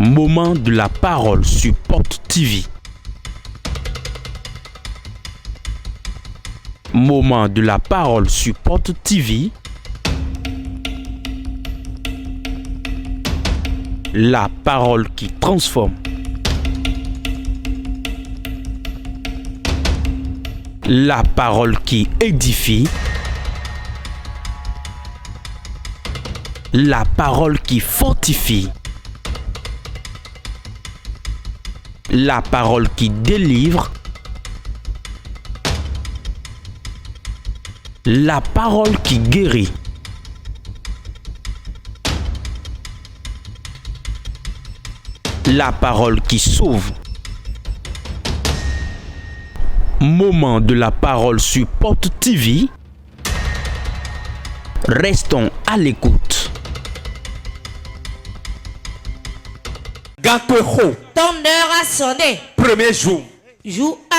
Moment de la parole sur Porte TV. Moment de la parole sur Porte TV. La parole qui transforme. La parole qui édifie. La parole qui fortifie. La parole qui délivre. La parole qui guérit. La parole qui sauve. Moment de la parole sur Porte TV. Restons à l'écoute. Ton heure a sonné. Premier jour. Jour 1.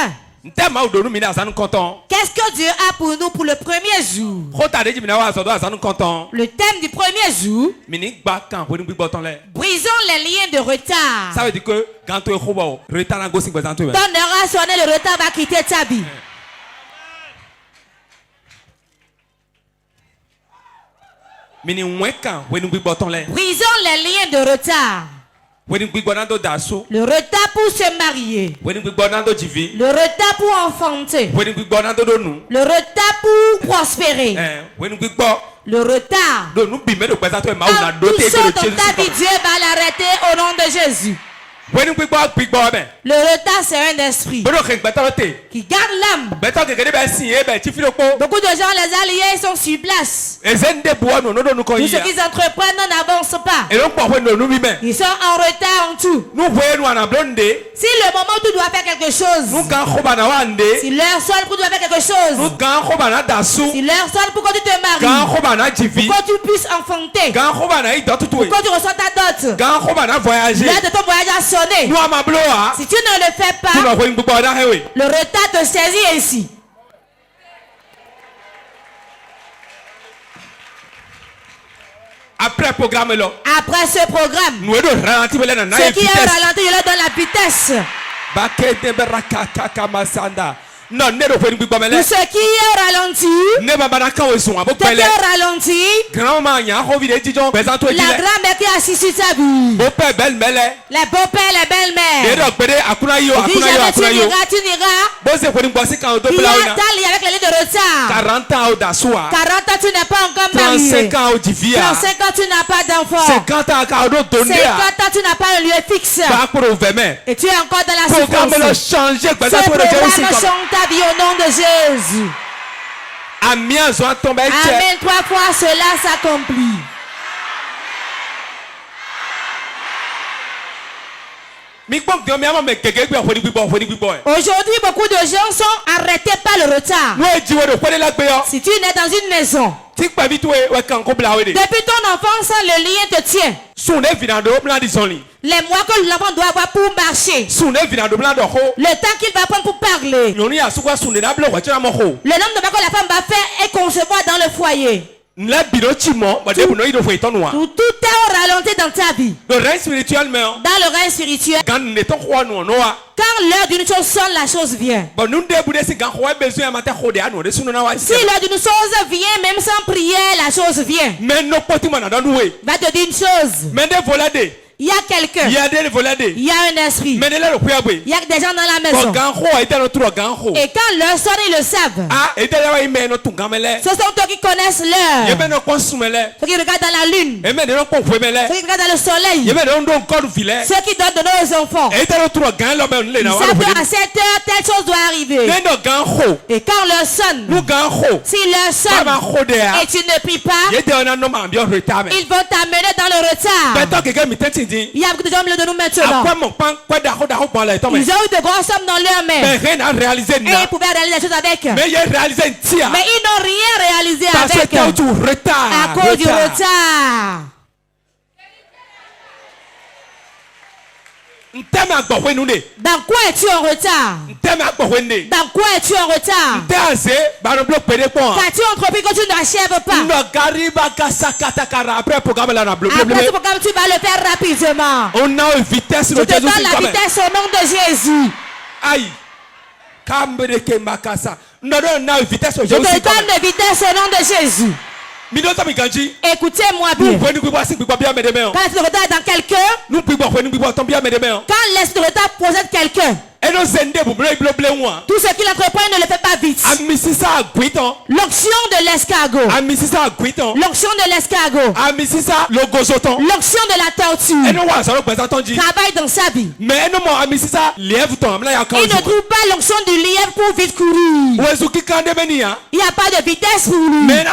Qu'est-ce que Dieu a pour nous pour le premier jour? Le thème du premier jour, brisons les liens de retard. Ça veut dire que quand tu es retard, Ton heure a sonné, le retard va quitter ta vie. Brisons les liens de retard. Le retard pour se marier. Le retard pour enfanter. Le retard pour prospérer. Le retard. Tout ça dans ta vie, Dieu va l'arrêter au nom de Jésus. Le retard, c'est un esprit qui garde l'âme. Beaucoup de gens, les alliés, sont sur place. Tout ce qu'ils entreprennent n'avance pas. Ils sont en retard en tout. Si le moment où tu dois faire quelque chose, si l'heure sonne pour que tu dois faire quelque chose, si l'heure sonne pour que tu te maries, pour que tu puisses enfanter, pour que tu reçois ta dot, l'heure de ton voyage a sonné. Si tu ne le fais pas, le retard te saisit ici. Après ce programme, ce qui est ralenti, je leur donne la vitesse. Pour ce qui est ralenti, la grand-mère qui est assise sur sa vie, les beaux-pères, les belles-mères, tu n'iras. Il y a t'allié avec les lignes de retard. 40 ans, tu n'es pas encore marié. 35 ans, tu n'as pas d'enfant. 50 ans, tu n'as pas un lieu fixe. Et tu es encore dans la souffrance. Ce programme change ta vie au nom de Jésus. Amen. 3 fois cela s'accomplit. Aujourd'hui, beaucoup de gens sont arrêtés par le retard. Si tu es dans une maison, depuis ton enfance, le lien te tient. Les mois que l'enfant doit avoir pour marcher, le temps qu'il va prendre pour parler, le nombre de fois que la femme va faire et concevoir dans le foyer. Tout est au ralenti dans ta vie. Dans le règne spirituel, quand l'heure d'une chose sonne, la chose vient. Si l'heure d'une chose vient, même sans prière, la chose vient. Va te dire une chose. Il y a quelqu'un. Il y a un esprit. Il y a des gens dans la maison. Et quand l'heure sonne, ils le savent. Ce sont ceux qui connaissent l'heure. Ceux qui regardent dans la lune. Ceux qui regardent dans le soleil. Ceux qui donnent de nos enfants. Ils savent qu'à cette heure, telle chose doit arriver. Et quand l'heure sonne, si l'heure sonne et tu ne pries pas, ils vont t'amener dans le retard. Il y a beaucoup de gens de nous maintenant. Ils ont eu de grosses sommes dans leurs mains. Et ils pouvaient réaliser des choses avec. Mais ils n'ont rien réalisé avec. À cause du retard. Dans quoi es-tu en retard? Dans quoi es-tu en retard? Qu'as-tu entrepris que tu n'achèves pas? Après ce programme, tu vas le faire rapidement. Je te donne la vitesse au nom de Jésus. Aïe. Je te donne la vitesse au nom de Jésus. Écoutez-moi bien. Quand l'esprit de retard est dans quelqu'un, quand l'esprit de retard possède quelqu'un, tout ce qu'il entreprend ne le fait pas vite. L'onction de l'escargot. L'onction de l'escargot. L'onction de la tortue. Travaille dans sa vie. Il ne trouve pas l'onction du lièvre pour vite courir. Il n'y a pas de vitesse pour lui. Mais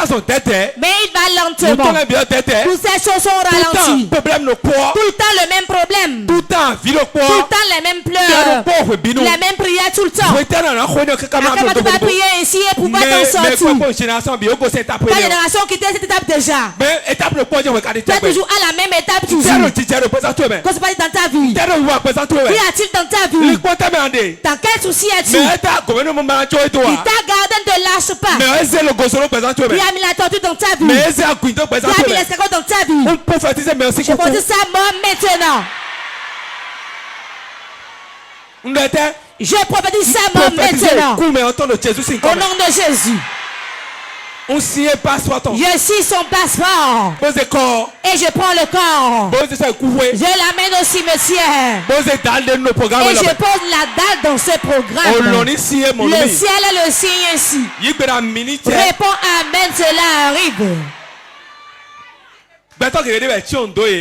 il va lentement. Toutes ces choses sont ralenties. Tout le temps le même problème. Tout le temps les mêmes pleurs. Les mêmes prières tout le temps. Après, tu vas prier ainsi et pouvoir t'en sortir. Ta génération quittait cette étape déjà. Tu es toujours à la même étape toujours. Qu'est-ce qui se passe dans ta vie? Qu'y a-t-il dans ta vie? Dans quel souci es-tu? Il t'a gardé, ne te lâche pas. Il a mis la tortue dans ta vie. Il a mis l'escargot dans ta vie. Je peux dire ça mort maintenant. Je prophétise ça maintenant. Au nom de Jésus. Je suis son passeport. Et je prends le corps. Je l'amène au cimetière. Et je pose la dalle dans ce programme. Le ciel est le signe ainsi. Réponds amen, cela arrive.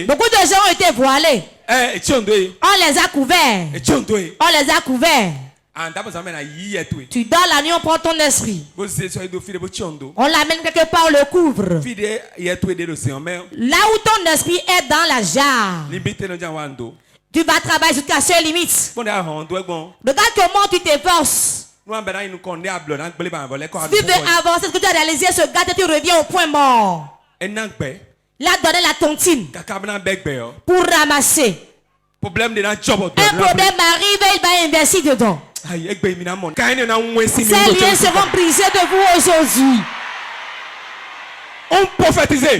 Beaucoup de gens ont été voilés. On les a couverts. On les a couverts. Tu dors la nuit, on prend ton esprit. On l'amène quelque part, on le couvre. Là où ton esprit est dans la jarre, tu vas travailler jusqu'à ses limites. Regarde comment tu t'efforces. Si tu veux avancer ce que tu as réalisé, ce gars, tu reviens au point mort. Là, donner la tontine pour ramasser. Un problème arrive et il va investir dedans. Ces liens seront brisés de vous aujourd'hui.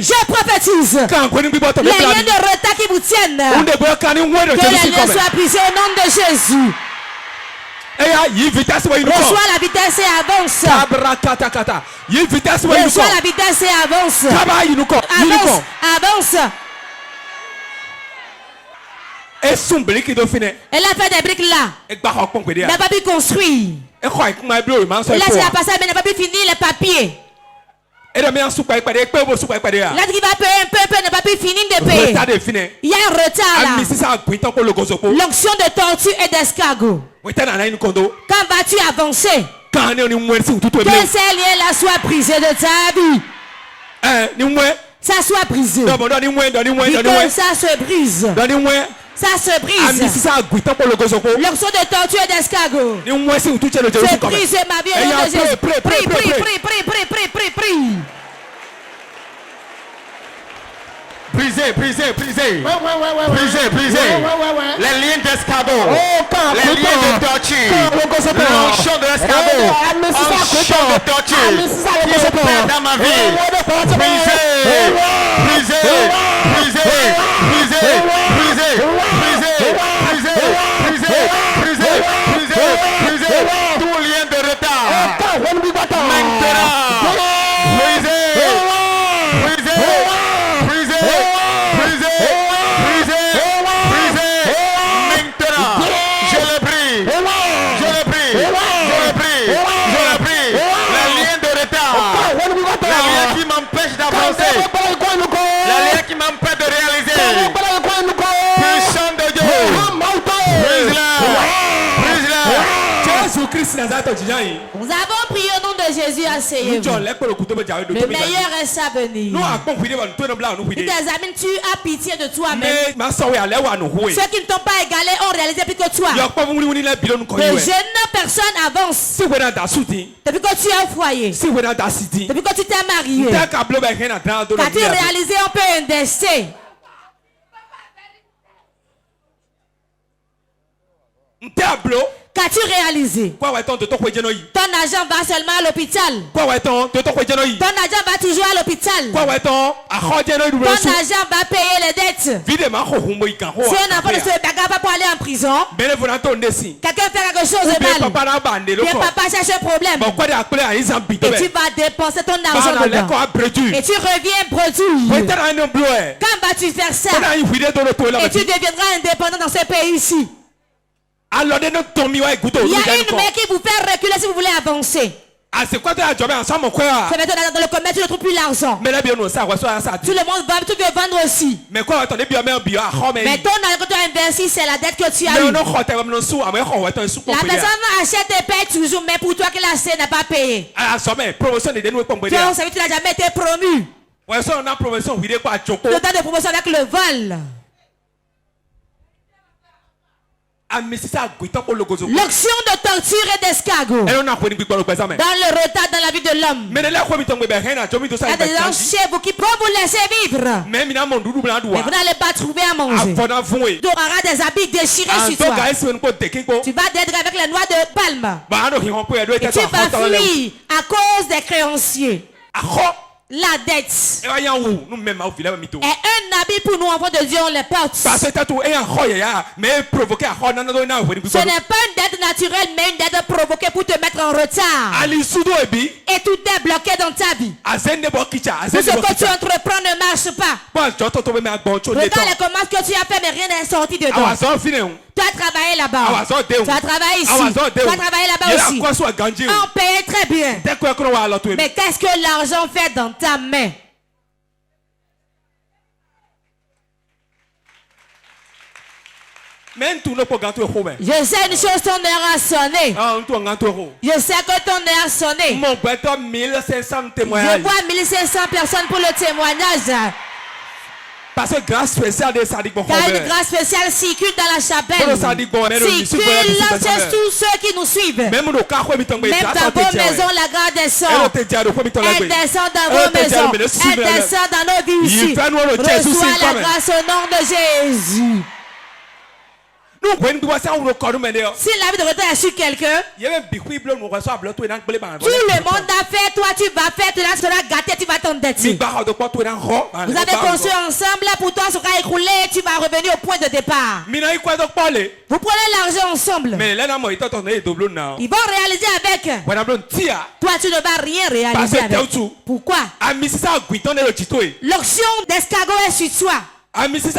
Je prophétise. Les liens de retard qui vous tiennent, que les liens soient brisés au nom de Jésus. Reçois la vitesse et avance. Reçois la vitesse et avance. Avance, avance. Elle a fait des briques là. Elle n'a pas pu construire. Là, c'est la passage, mais elle n'a pas pu finir les papiers. Là, il va payer un peu, n'a pas pu finir de payer. Il y a un retard là. L'onction de tortue et d'escargot. Quand vas-tu avancer? Que ces liens-là soient brisés de ta vie. Ça soit brisé. Et que ça se brise. Ça se brise. L'onction de tortue et d'escargot. C'est brisé ma vie au nom de Jésus. Prie, prie, prie, prie, prie, prie, prie, prie. Brisez. Brisez. Les liens d'escargot. Les liens de tortue. L'onction de l'escargot. L'onction de tortue. Qui opère dans ma vie. Brisez. Tout lien de retard. Maintenant. Nous avons prié au nom de Jésus, asseyez-vous. Le meilleur reste à venir. Si tes amis, tu as pitié de toi-même. Ceux qui ne t'ont pas égalé ont réalisé plus que toi. De jeunes personnes avancent. Depuis que tu es au foyer. Depuis que tu t'es marié. Qu'as-tu réalisé un peu un destin? Qu'as-tu réalisé? Ton agent va seulement à l'hôpital. Ton agent va toujours à l'hôpital. Ton agent va payer les dettes. Si un enfant ne se bagarre pas pour aller en prison, quelqu'un fait quelque chose de mal, et papa cherche un problème, et tu vas dépenser ton argent dedans, et tu reviens bredouille. Quand vas-tu faire ça? Et tu deviendras indépendant dans ce pays-ci. Il y a une main qui vous fait reculer si vous voulez avancer. C'est maintenant dans le commerce, tu ne trouves plus l'argent. Tout le monde va, tu veux vendre aussi. Mais ton argent que tu as investi, c'est la dette que tu as eue. La personne achète et paye toujours, mais pour toi qui la sait n'a pas payé. Tu as savais, tu n'as jamais été promu. Le temps de promotion avec le vol. L'action de torture et d'escargot dans le retard dans la vie de l'homme. Il y a des gens chez vous qui peuvent vous laisser vivre, mais vous n'allez pas trouver à manger. Tu auras des habits déchirés sur toi. Tu vas d'être avec les noix de palme et tu vas fuir à cause des créanciers. La dette est un habit pour nous, enfants de Dieu, on les porte. Ce n'est pas une dette naturelle, mais une dette provoquée pour te mettre en retard. Et tout est bloqué dans ta vie. Tout ce que tu entreprends ne marche pas. Regarde les commandes que tu as fait, mais rien n'est sorti dedans. Tu as travaillé là-bas. Tu as travaillé ici. Tu as travaillé là-bas aussi. On paye très bien. Mais qu'est-ce que l'argent fait dans ta main? Je sais une chose, ton heure a sonné. Je sais que ton heure a sonné. Je vois 1500 personnes pour le témoignage. Parce que grâce spéciale de Sadiq Bon. Car une grâce spéciale circule dans la chapelle. Circule chez tous ceux qui nous suivent. Même dans vos maisons, la grâce descend. Elle descend dans vos maisons. Elle descend dans nos vies ici. Reçois la grâce au nom de Jésus. Si la vie de retard est sur quelqu'un, tout le monde a fait, toi tu vas faire, tu seras gâté, tu vas t'endetter. Vous avez construit ensemble, pour toi sera écroulé, tu vas revenir au point de départ. Vous prenez l'argent ensemble. Ils vont réaliser avec. Toi tu ne vas rien réaliser avec. Pourquoi? L'onction d'escargot est sur toi. L'onction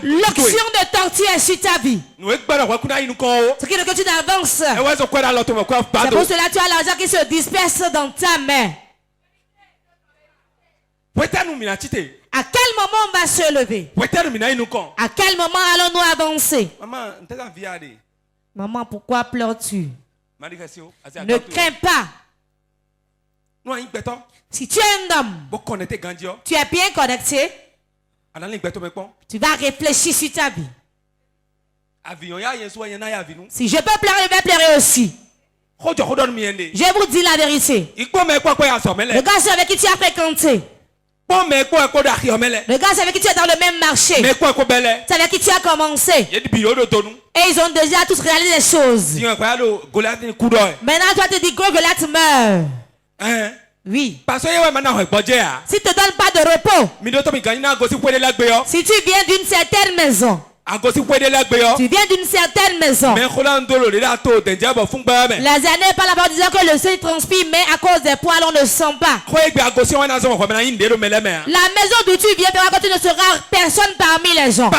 de tortue est sur ta vie. Ce qui est que tu n'avances. C'est pour cela que tu as l'argent qui se disperse dans ta main. À quel moment on va se lever? À quel moment allons-nous avancer? Maman, pourquoi pleures-tu? Ne crains pas. Si tu es un homme, tu es bien connecté, tu vas réfléchir sur ta vie. Si je peux pleurer, je vais pleurer aussi. Je vous dis la vérité. Le gars avec qui tu as fréquenté, le gars avec qui tu es dans le même marché, c'est avec qui tu as commencé, et ils ont déjà tous réalisé des choses. Maintenant toi tu dis Goliath meurt. Oui. Si tu ne te donnes pas de repos, si tu viens d'une certaine maison, tu viens d'une certaine maison, les années par là-bas disant que le sang transpire, mais à cause des poils on ne sent pas. La maison d'où tu viens fera que tu ne seras personne parmi les gens. Tu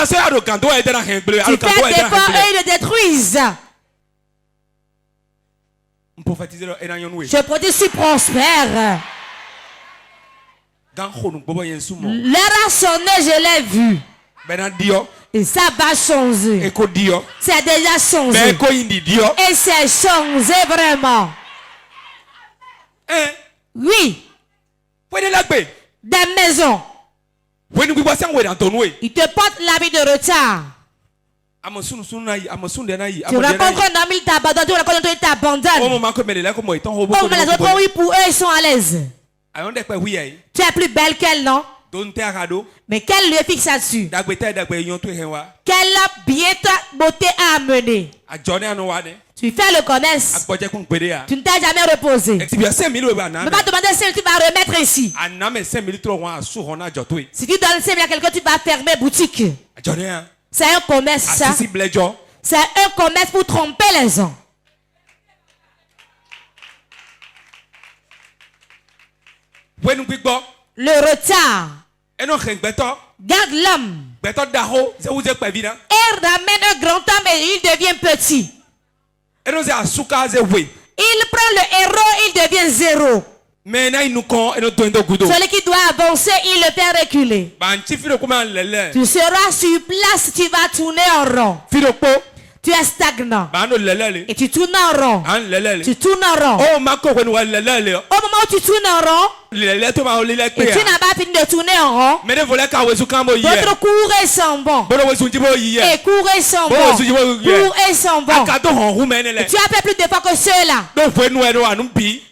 fais des efforts et ils le détruisent. Je prophétise, tu prospères. L'heure a sonné, je l'ai vu. Et ça va changer. C'est déjà changé. Et c'est changé vraiment. Oui. Des maisons. Il te porte la vie de retard. Tu rencontres un homme, il t'abandonne. Tu rencontres un autre, il t'abandonne. Oh, mais les autres, oui, pour eux, ils sont à l'aise. Tu es plus belle qu'elle, non? Mais quel lieu fixe là-dessus? Quelle beauté à amener? Tu fais le commerce. Tu ne t'es jamais reposé. Ne pas demander 5 000, tu vas remettre ici. Si tu donnes 5 000 à quelqu'un, tu vas fermer boutique. C'est un commerce, ça. C'est un commerce pour tromper les gens. Le retard garde l'homme. Et ramène un grand homme et il devient petit. Il prend le héros, il devient zéro. Celui qui doit avancer, il le fait reculer. Tu seras sur place, tu vas tourner en rond. Tu es stagnant. Et tu tournes en rond. Tu tournes en rond. Au moment où tu tournes en rond, et tu n'as pas fini de tourner en rond, d'autres courent et s'en vont. Et courent et s'en vont. Courent et s'en vont. Et tu as fait plus de fois que ceux-là.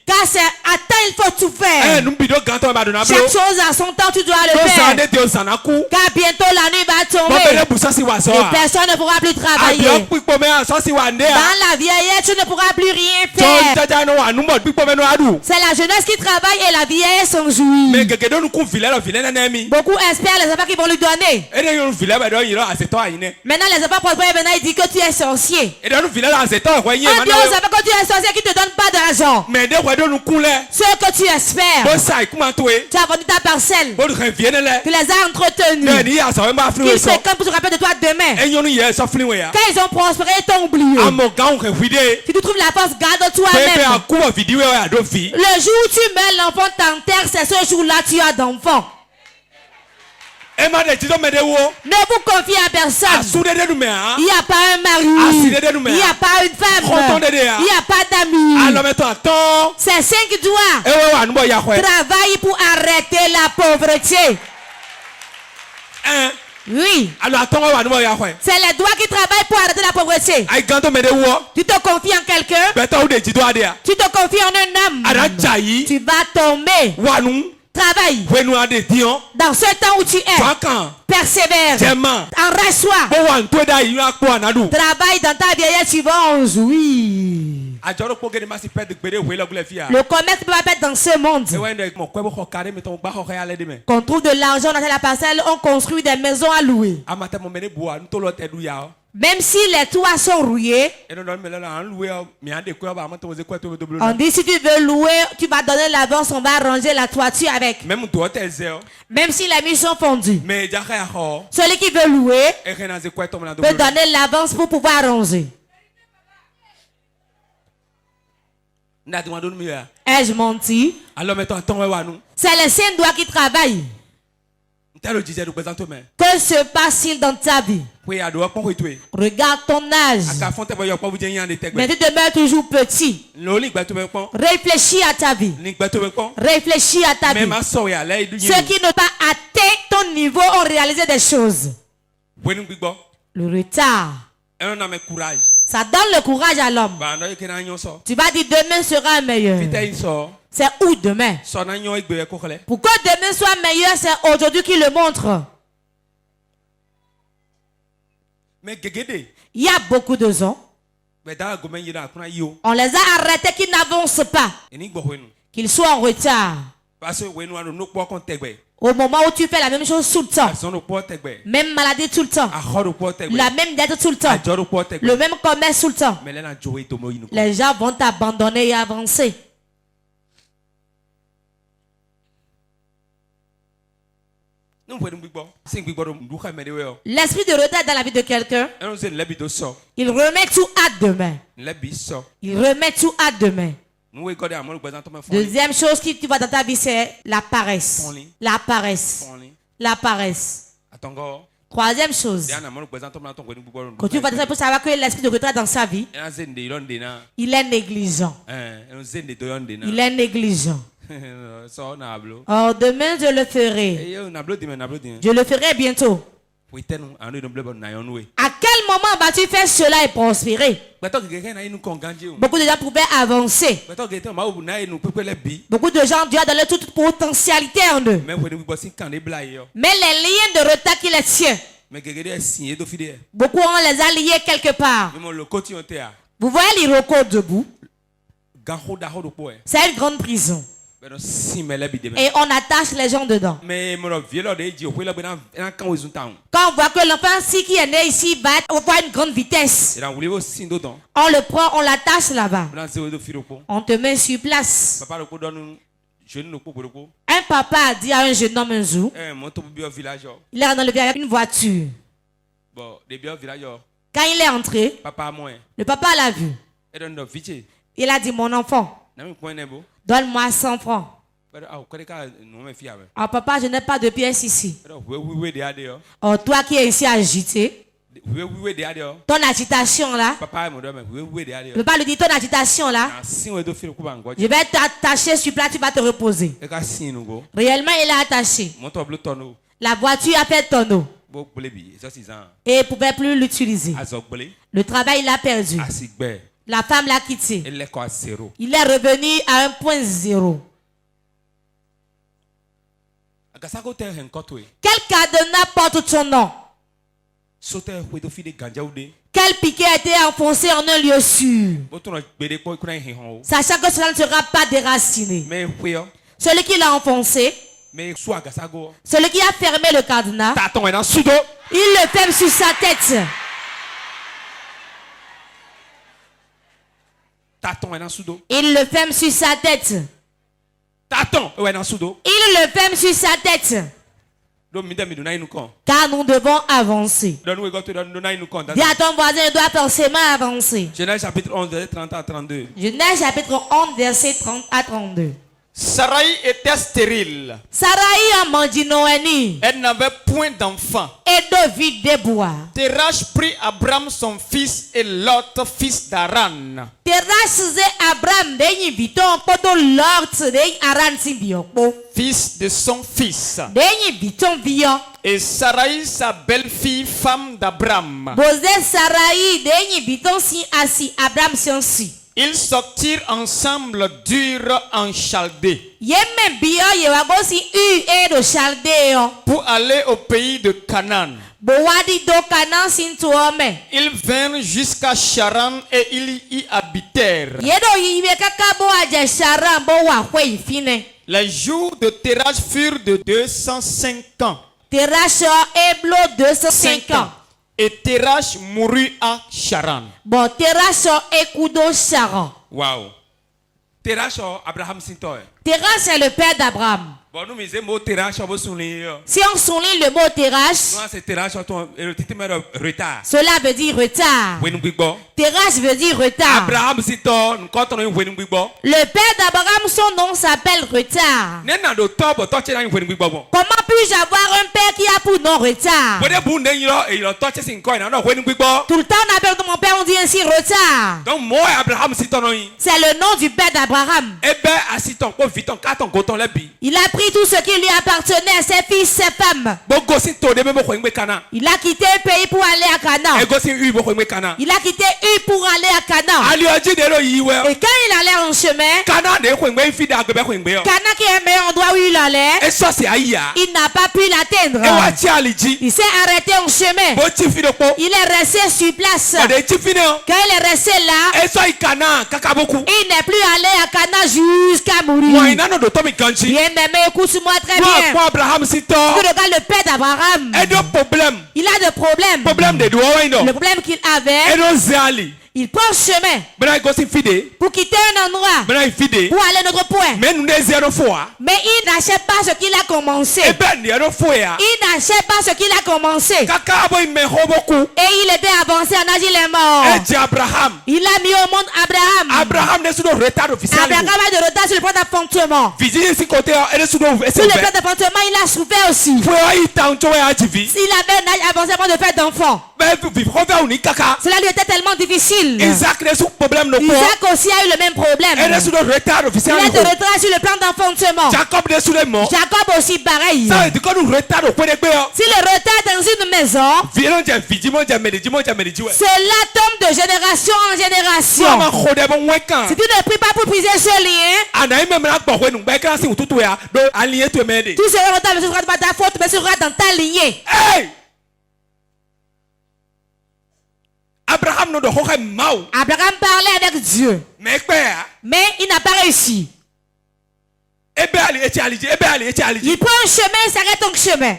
Car c'est à temps, il faut tout faire. Chaque chose à son temps, tu dois le faire. Car bientôt la nuit va tomber. Et personne ne pourra plus travailler. Dans la vieillesse, tu ne pourras plus rien faire. C'est la jeunesse qui travaille et la vieillesse s'en jouit. Beaucoup espèrent les enfants qui vont lui donner. Maintenant, les enfants prospèrent, maintenant il dit que tu es sorcier. On dit aux enfants que tu es sorcier qui ne te donne pas d'argent. Ce que tu espères, tu as vendu ta parcelle, tu les as entretenus, ils fréquentent pour se rappeler de toi demain. Quand ils ont prospéré, ils t'ont oublié. Si tu trouves la force, garde toi-même. Le jour où tu mets l'enfant t'enterre, c'est ce jour-là tu as d'enfant. Ne vous confiez à personne. Il n'y a pas un mari. Il n'y a pas une femme. Il n'y a pas d'amis. C'est 5 doigts. Travaille pour arrêter la pauvreté. Oui. C'est les doigts qui travaillent pour arrêter la pauvreté. Tu te confies en quelqu'un. Tu te confies en un homme. Tu vas tomber. Travaille. Dans ce temps où tu es, persévère. Enrage-toi. Travaille dans ta vieillesse, tu vas en jouir. Le commerce ne peut pas être dans ce monde. Qu'on trouve de l'argent dans la parcelle, on construit des maisons à louer. Même si les toits sont rouillés, on dit si tu veux louer, tu vas donner l'avance, on va arranger la toiture avec. Même si les murs sont fondus, celui qui veut louer peut donner l'avance pour pouvoir arranger. Ai-je menti? C'est les 5 doigts qui travaillent. Que se passe-t-il dans ta vie? Regarde ton âge. Mais tu demeures toujours petit. Réfléchis à ta vie. Réfléchis à ta vie. Ceux qui n'ont pas atteint ton niveau ont réalisé des choses. Le retard, ça donne le courage à l'homme. Tu vas dire demain sera meilleur. C'est où demain? Pour que demain soit meilleur, c'est aujourd'hui qui le montre. Il y a beaucoup de gens. On les a arrêtés qu'ils n'avancent pas. Qu'ils soient en retard. Au moment où tu fais la même chose tout le temps. Même maladie tout le temps. La même dette tout le temps. Le même commerce tout le temps. Les gens vont t'abandonner et avancer. L'esprit de retard dans la vie de quelqu'un, il remet tout à demain. Il remet tout à demain. Deuxième chose que tu vois dans ta vie, c'est la paresse. La paresse. La paresse. Troisième chose, quand tu vas pour savoir que l'esprit de retard dans sa vie, il est négligent. Il est négligent. Oh, demain je le ferai. Je le ferai bientôt. À quel moment vas-tu faire cela et prospérer? Beaucoup de gens pouvaient avancer. Beaucoup de gens Dieu a donné toute potentialité en eux. Mais les liens de retard qui les tiennent, Beaucoup on les a liés quelque part. Vous voyez l'Iroko debout? C'est une grande prison. Et on attache les gens dedans. Quand on voit que l'enfant qui est né ici va avoir une grande vitesse, on le prend, on l'attache là-bas. On te met sur place. Un papa a dit à un jeune homme un jour, il est dans le village avec une voiture. Quand il est entré, le papa l'a vu. Il a dit, mon enfant, donne-moi 100 francs. Ah papa, je n'ai pas de pièces ici. Oh, toi qui es ici agité, ton agitation là, le papa lui dit, ton agitation là, je vais t'attacher sur place, tu vas te reposer. Réellement, il est attaché. La voiture a fait tonneau. Et il ne pouvait plus l'utiliser. Le travail, il a perdu. La femme l'a quitté. Il est revenu à un point zéro. Quel cadenas porte ton nom? Quel piquet a été enfoncé en un lieu sûr? Sachant que cela ne sera pas déraciné. Celui qui l'a enfoncé, celui qui a fermé le cadenas, il le ferme sur sa tête. Il le ferme sur sa tête. Il le ferme sur sa tête. Car nous devons avancer. Dis à ton voisin, il doit forcément avancer. Genèse chapitre 11, verset 30 à 32. Genèse chapitre 11, verset 30 à 32. Sarai était stérile. Sarai a mangé Noémie. Elle n'avait point d'enfant. Et David déboire. Terach prit Abraham son fils et Lot fils d'Aran. Terach et Abraham d'Eyi Viton poto Lot d'Eyi Aran Simbiokbo. Fils de son fils. D'Eyi Viton Vion. Et Sarai sa belle-fille, femme d'Abraham. Bosé Sarai d'Eyi Viton si assis Abraham si. Ils sortirent ensemble d'Ur en Chaldée pour aller au pays de Canaan. Ils vinrent jusqu'à Charan et ils y habitèrent. Les jours de Terach furent de 205 ans. Terach est 205 ans. Et Terach mourut à Charan. Bon, Terach est Kudo Charan. Wow. Terach Abraham Sintoy. Terach est le père d'Abraham. Bon, nous misons mot Terach. Si on souligne le mot Terach, cela veut dire retard. Terach veut dire retard. Abraham Sintoy. Le père d'Abraham, son nom s'appelle retard. Comment puis-je avoir un père qui a pour nom retard? Tout le temps on appelle mon père, on dit ainsi retard. C'est le nom du père d'Abraham. Il a pris tout ce qui lui appartenait, ses fils, ses femmes. Il a quitté le pays pour aller à Canaan. Il a quitté U pour aller à Canaan. Et quand il allait en chemin, Canaan qui est le meilleur endroit où il allait, il n'a pas pu l'atteindre. Il s'est arrêté en chemin. Il est resté sur place. Quand il est resté là, il n'est plus allé à Canaan jusqu'à mourir. Bien-aimé, écoute-moi très bien. Regarde le père d'Abraham. Il a des problèmes. Le problème qu'il avait, il prend le chemin pour quitter un endroit, pour aller à notre point. Mais il n'achète pas ce qu'il a commencé. Il n'achète pas ce qu'il a commencé. Et il était avancé en âge, il est mort. Il a mis au monde Abraham. Abraham a de retard sur le plan d'appontement. Sur le plan d'appontement, il a souffert aussi. S'il avait un âge avancé avant de faire d'enfants, cela lui était tellement difficile. Isaac aussi a eu le même problème. Il a de retard sur le plan d'enfantement. Jacob aussi pareil. Si le retard dans une maison, cela tombe de génération en génération. Si tu ne pries pas pour briser ce lien, tout ce retard ne sera pas ta faute, mais sera dans ta lignée. Abraham no do ho mau. Abraham parlait avec Dieu. Mais père. Mais il n'a pas réussi. Il prend un chemin, il s'arrête en chemin.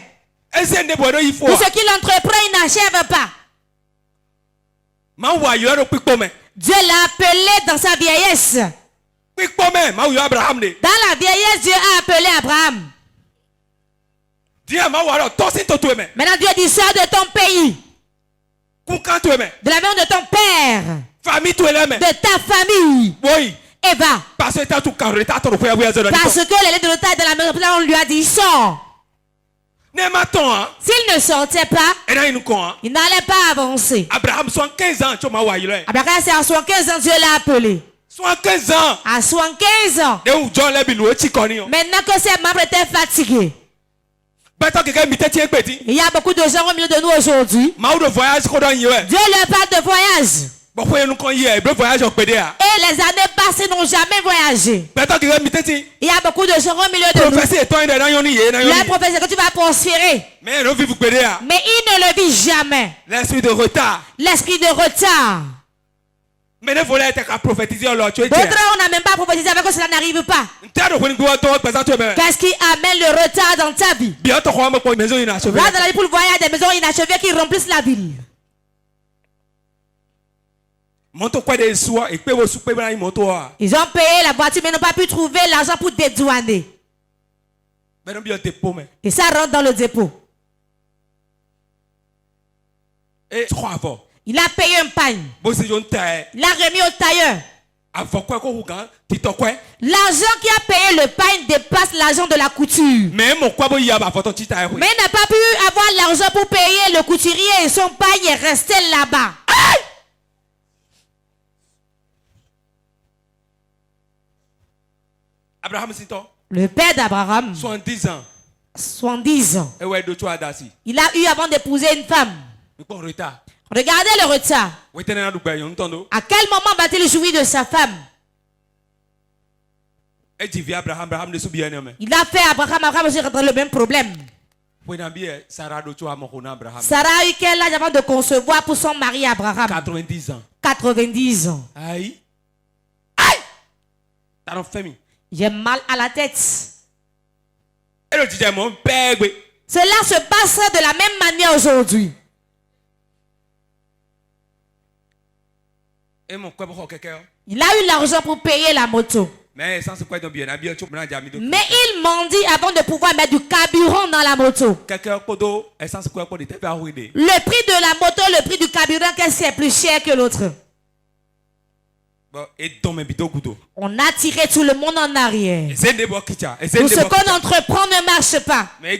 Tout ce qu'il entreprend, il n'achève pas. Dieu l'a appelé dans sa vieillesse. Dans la vieillesse, Dieu a appelé Abraham. Maintenant, Dieu dit, sors de ton pays, de la maison de ton père, de ta famille, et va. Parce que les lettres de l'État de la maison, on lui a dit, sors. S'il ne sortait pas, il n'allait pas avancer. Abraham, c'est à 75 ans, Dieu l'a appelé. 75 ans. À 75 ans. Maintenant que ses membres étaient fatigués. Il y a beaucoup de gens au milieu de nous aujourd'hui. Dieu leur parle de voyage. Et les années passées n'ont jamais voyagé. Il y a beaucoup de gens au milieu de nous. La prophétie que tu vas prospérer. Mais il ne le vit jamais. L'esprit de retard. L'esprit de retard. D'autres, on n'a même pas prophétisé avec que cela n'arrive pas. Qu'est-ce qui amène le retard dans ta vie? Là, dans la vie pour le voyage, des maisons inachevées qui remplissent la ville. Ils ont payé la voiture mais n'ont pas pu trouver l'argent pour dédouaner. Et ça rentre dans le dépôt. Il a payé un pagne. Il a remis au tailleur. L'argent qui a payé le pagne dépasse l'argent de la couture. Mais il n'a pas pu avoir l'argent pour payer le couturier et son pagne est resté là-bas. Le père d'Abraham, 70 ans. 70 ans. Il a eu avant d'épouser une femme. Regardez le retard. À quel moment va-t-il jouir de sa femme? Il a fait Abraham aussi rentrer le même problème. Sarah a eu quel âge avant de concevoir pour son mari Abraham? 90 ans. 90 ans. Aïe. J'ai mal à la tête. Cela se passe de la même manière aujourd'hui. Il a eu l'argent pour payer la moto. Mais il mendie avant de pouvoir mettre du carburant dans la moto. Le prix de la moto, le prix du carburant, qu'est-ce qui est plus cher que l'autre? On a tiré tout le monde en arrière. Tout ce qu'on entreprend ne marche pas. Mais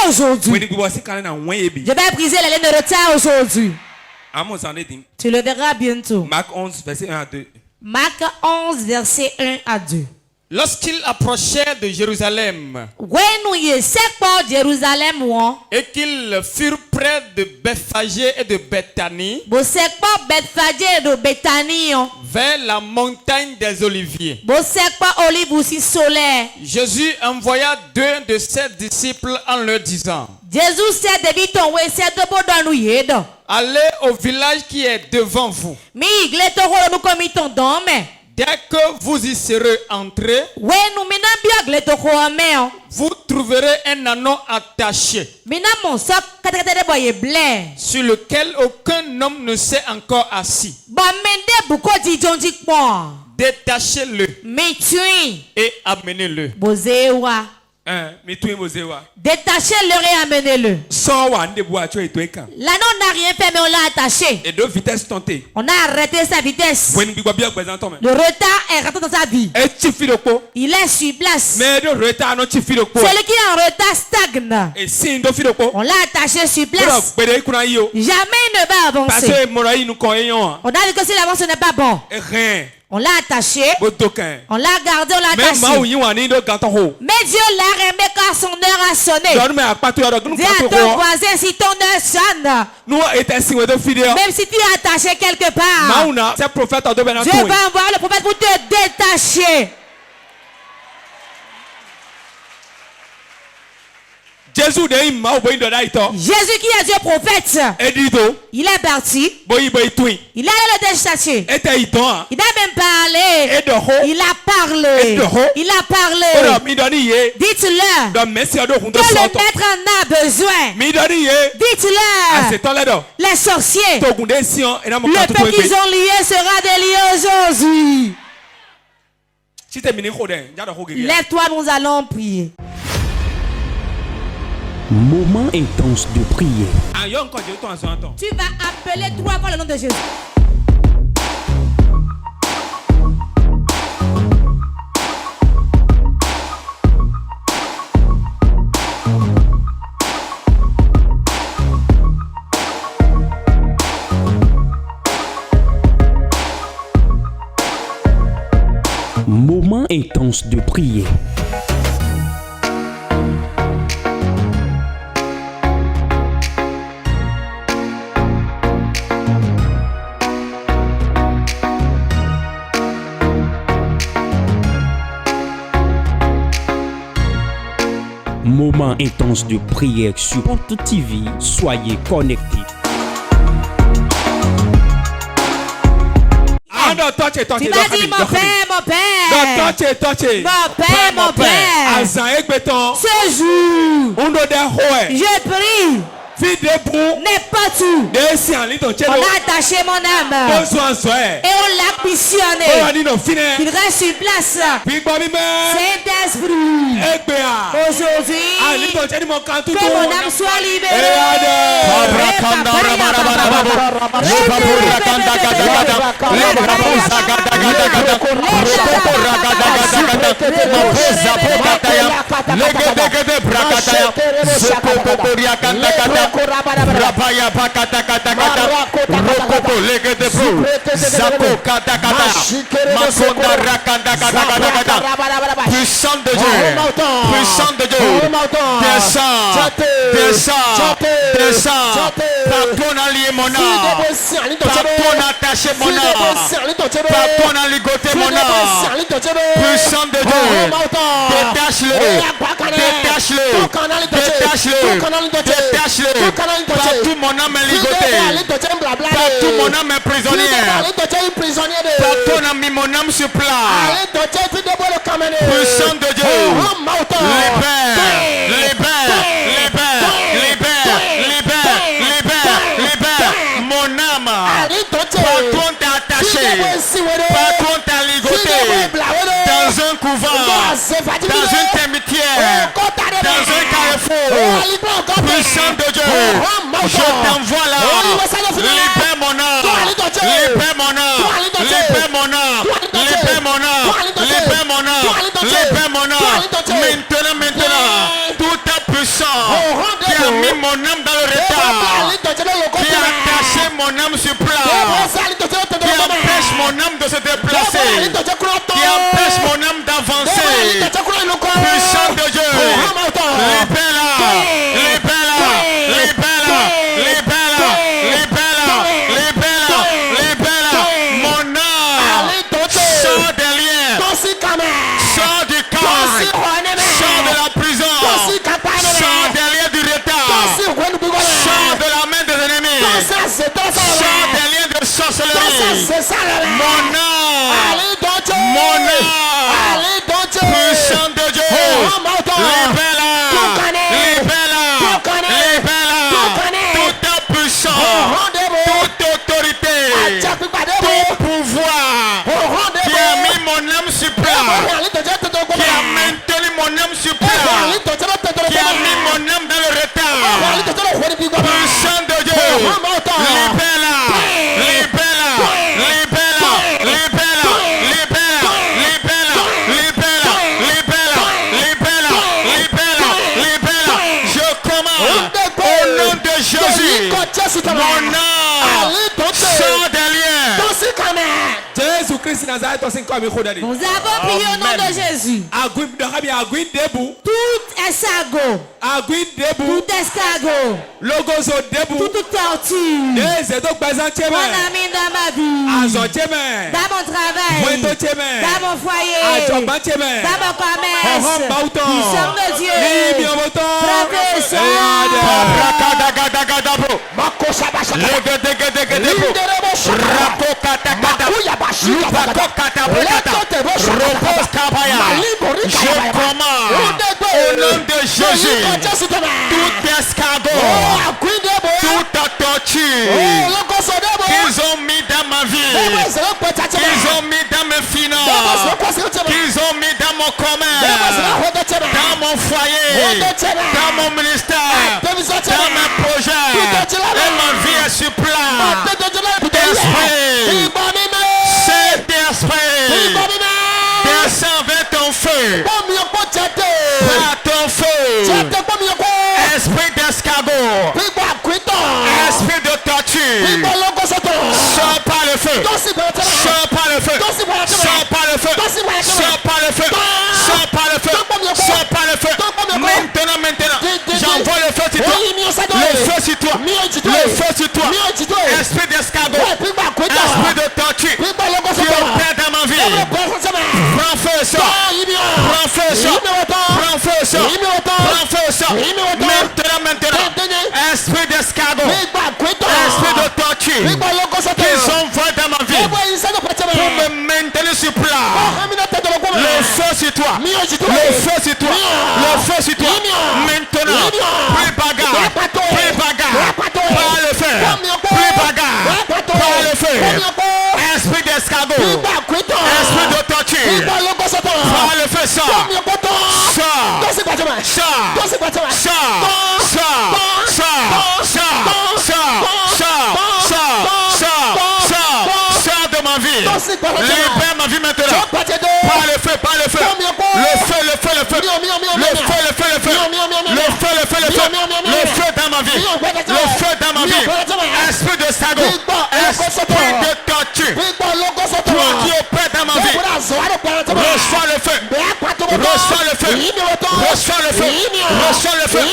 aujourd'hui, je vais briser la laine de retard aujourd'hui. Tu le verras bientôt. Marc 11, verset 1 à 2. Marc 11, verset 1 à 2. Lorsqu'ils approchèrent de Jérusalem et qu'ils furent près de Bethphagée et de Béthanie, vers la montagne des Oliviers, Jésus envoya 2 de ses disciples en leur disant: allez au village qui est devant vous. Dès que vous y serez entrés, vous trouverez un anneau attaché sur lequel aucun homme ne s'est encore assis. Détachez-le et amenez-le. Détachez-le et amenez-le. L'anneau n'a rien fait, mais on l'a attaché. On a arrêté sa vitesse. Le retard est rentré dans sa vie. Il est sur place. Celui qui est en retard stagne. On l'a attaché sur place. Jamais il ne va avancer. On a dit que si l'avance n'est pas bon. On l'a attaché. On l'a gardé, on l'a attaché. Mais Dieu l'a remis quand son heure a sonné. Dis à ton voisin, si ton heure sonne, même si tu es attaché quelque part, Dieu va envoyer le prophète pour te détacher. Jésus qui est Dieu prophète. Il est parti. Il a allé le déchasser. Il a même parlé. Il a parlé. Il a parlé. Dites-leur que le maître en a besoin. Dites-leur les sorciers. Le peu qu'ils ont lié sera délié aujourd'hui. Lève-toi, nous allons prier. Moment intense de prière. Tu vas appeler 3 fois le nom de Jésus. Moment intense de prière. Moment intense de prière sur Porte TV. Soyez connectés. Tu vas dire mon père, mon père. Mon père. Ce jour, je prie. N'importe où. On a attaché mon âme. Et on l'a missionné. Il reste sur place. Saint-Esprit. Aujourd'hui, que mon âme soit libérée. Rabaya bakata kata kata rokoko legede bro zako kata kata makonda rakanda kata kata kata puissant de Dieu descends pardon à lier mon âme pardon attaché mon âme pardon à ligoter mon âme puissant de Dieu détache-le partout mon âme est ligotée, partout mon âme est prisonnière, partout on a mis mon âme sur plat. Puissant de Dieu, libère mon âme. Partout on t'a attaché, partout on t'a ligoté, dans un couvent, dans une termitière, dans un carrefour. Puissant de Dieu, je t'envoie là. Libère mon âme, libère mon âme, libère mon âme, libère mon âme, libère mon âme, libère mon âme. Maintenant, tout ta puissance qui a mis mon âme dans le retard, qui a attaché mon âme sur plat, qui empêche mon âme de se déplacer, qui empêche mon âme d'avancer. Puissant de Dieu, libère-la, libère-la, libère-la, libère-la, libère-la, libère-la, libère-la. Mon âme, sors des liens, sors du camp, sors de la prison, sors des liens du retard, sors de la main des ennemis, sors des liens de sorcellerie. Mon âme, puissant de Dieu, libère-la, libère-la, libère-la. Toute ta puissance, toute autorité, tout pouvoir qui a mis mon âme sur plat, qui a maintenu mon âme sur plat, qui a mis mon âme dans le retard. Puissant de Dieu, libère-la, libère-la, libère-la, libère-la, libère-la, libère-la, libère-la, libère-la, libère-la, libère-la, libère-la. Je commande au nom de Jésus, mon âme sort des liens. Nous avons prié au nom de Jésus. Tout escargot, tout escargot, toute torture, mon ami dans ma vie, dans mon travail, dans mon foyer, dans mon commerce, nous sommes de Dieu. Frère Je commande au nom de Jésus tout escargot, toute torture qu'ils ont mis dans ma vie, qu'ils ont mis dans mes finances, qu'ils ont mis dans mon commerce, dans mon foyer, dans mon ministère, dans mes projets, et ma vie est sur plat. Esprit, cet esprit, descends vers ton feu, par ton feu, esprit d'escargot, esprit de torture, sors par le feu, sors par le feu, sors par le feu, sors par le feu, sors par le feu, sors par le feu. Maintenant, j'envoie le feu sur toi, le feu sur toi, le feu sur toi, esprit d'escargot, esprit de torture, qui opère dans ma vie. Prends feu, sort, prends feu, sort, prends feu, sort, prends feu, sort. Maintenant, esprit d'escargot, esprit de torture, qu'ils envoient dans ma vie pour me maintenir sur plat. Le feu sur toi, le feu sur toi, le feu sur toi. Maintenant, plus bagarre, par le feu, plus bagarre, par le feu. Esprit d'escargot, esprit de torture, par le feu, sort, sort de ma vie, libère ma vie maintenant, par le feu, le feu, dans ma vie, le feu dans ma vie, esprit de escargot, esprit de torture, toi qui opères dans ma vie, reçois le feu, reçois le feu, reçois le feu, reçois le feu,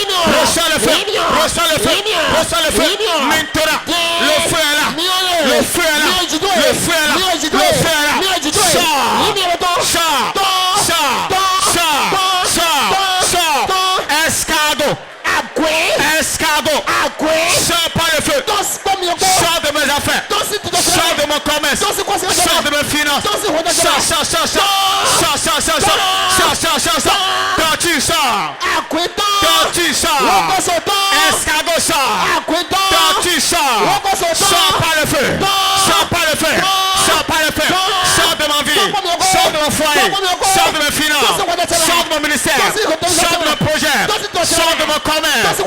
reçois le feu, reçois le feu, reçois le feu. Maintenant, le feu est là, le feu est là, le feu est là, le feu est là. Sors, escargot, sors par le feu, sors de mes affaires, sors de mon commerce, sors de mes finances, tortue sors, escargot sors, tortue sors par le feu, sors de ma vie, sors de mon foyer, sors de mes finances, sors de mon ministère, sors de mon projet, sors de mon commerce,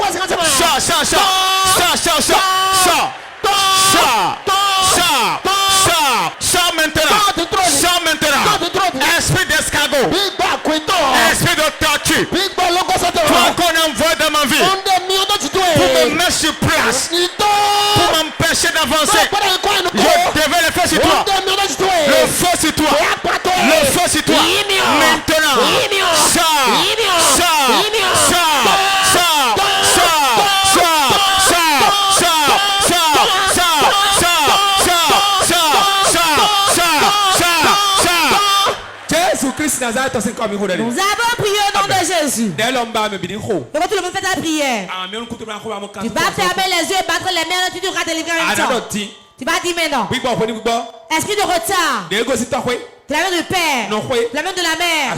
sors maintenant, esprit d'escargot, esprit de tortue, toi qu'on envoie dans ma vie, pour me mettre sur place, pour m'empêcher d'avancer, je devais le faire sur toi, le feu sur toi, le feu sur toi, maintenant, Nous avons prié au nom de Jésus. Et quand tout le monde fait ta prière, tu vas fermer les yeux et battre les mains, tu devras te livrer en même temps. Tu vas dire maintenant, esprit de retard, de la main de père, de la main de la mère,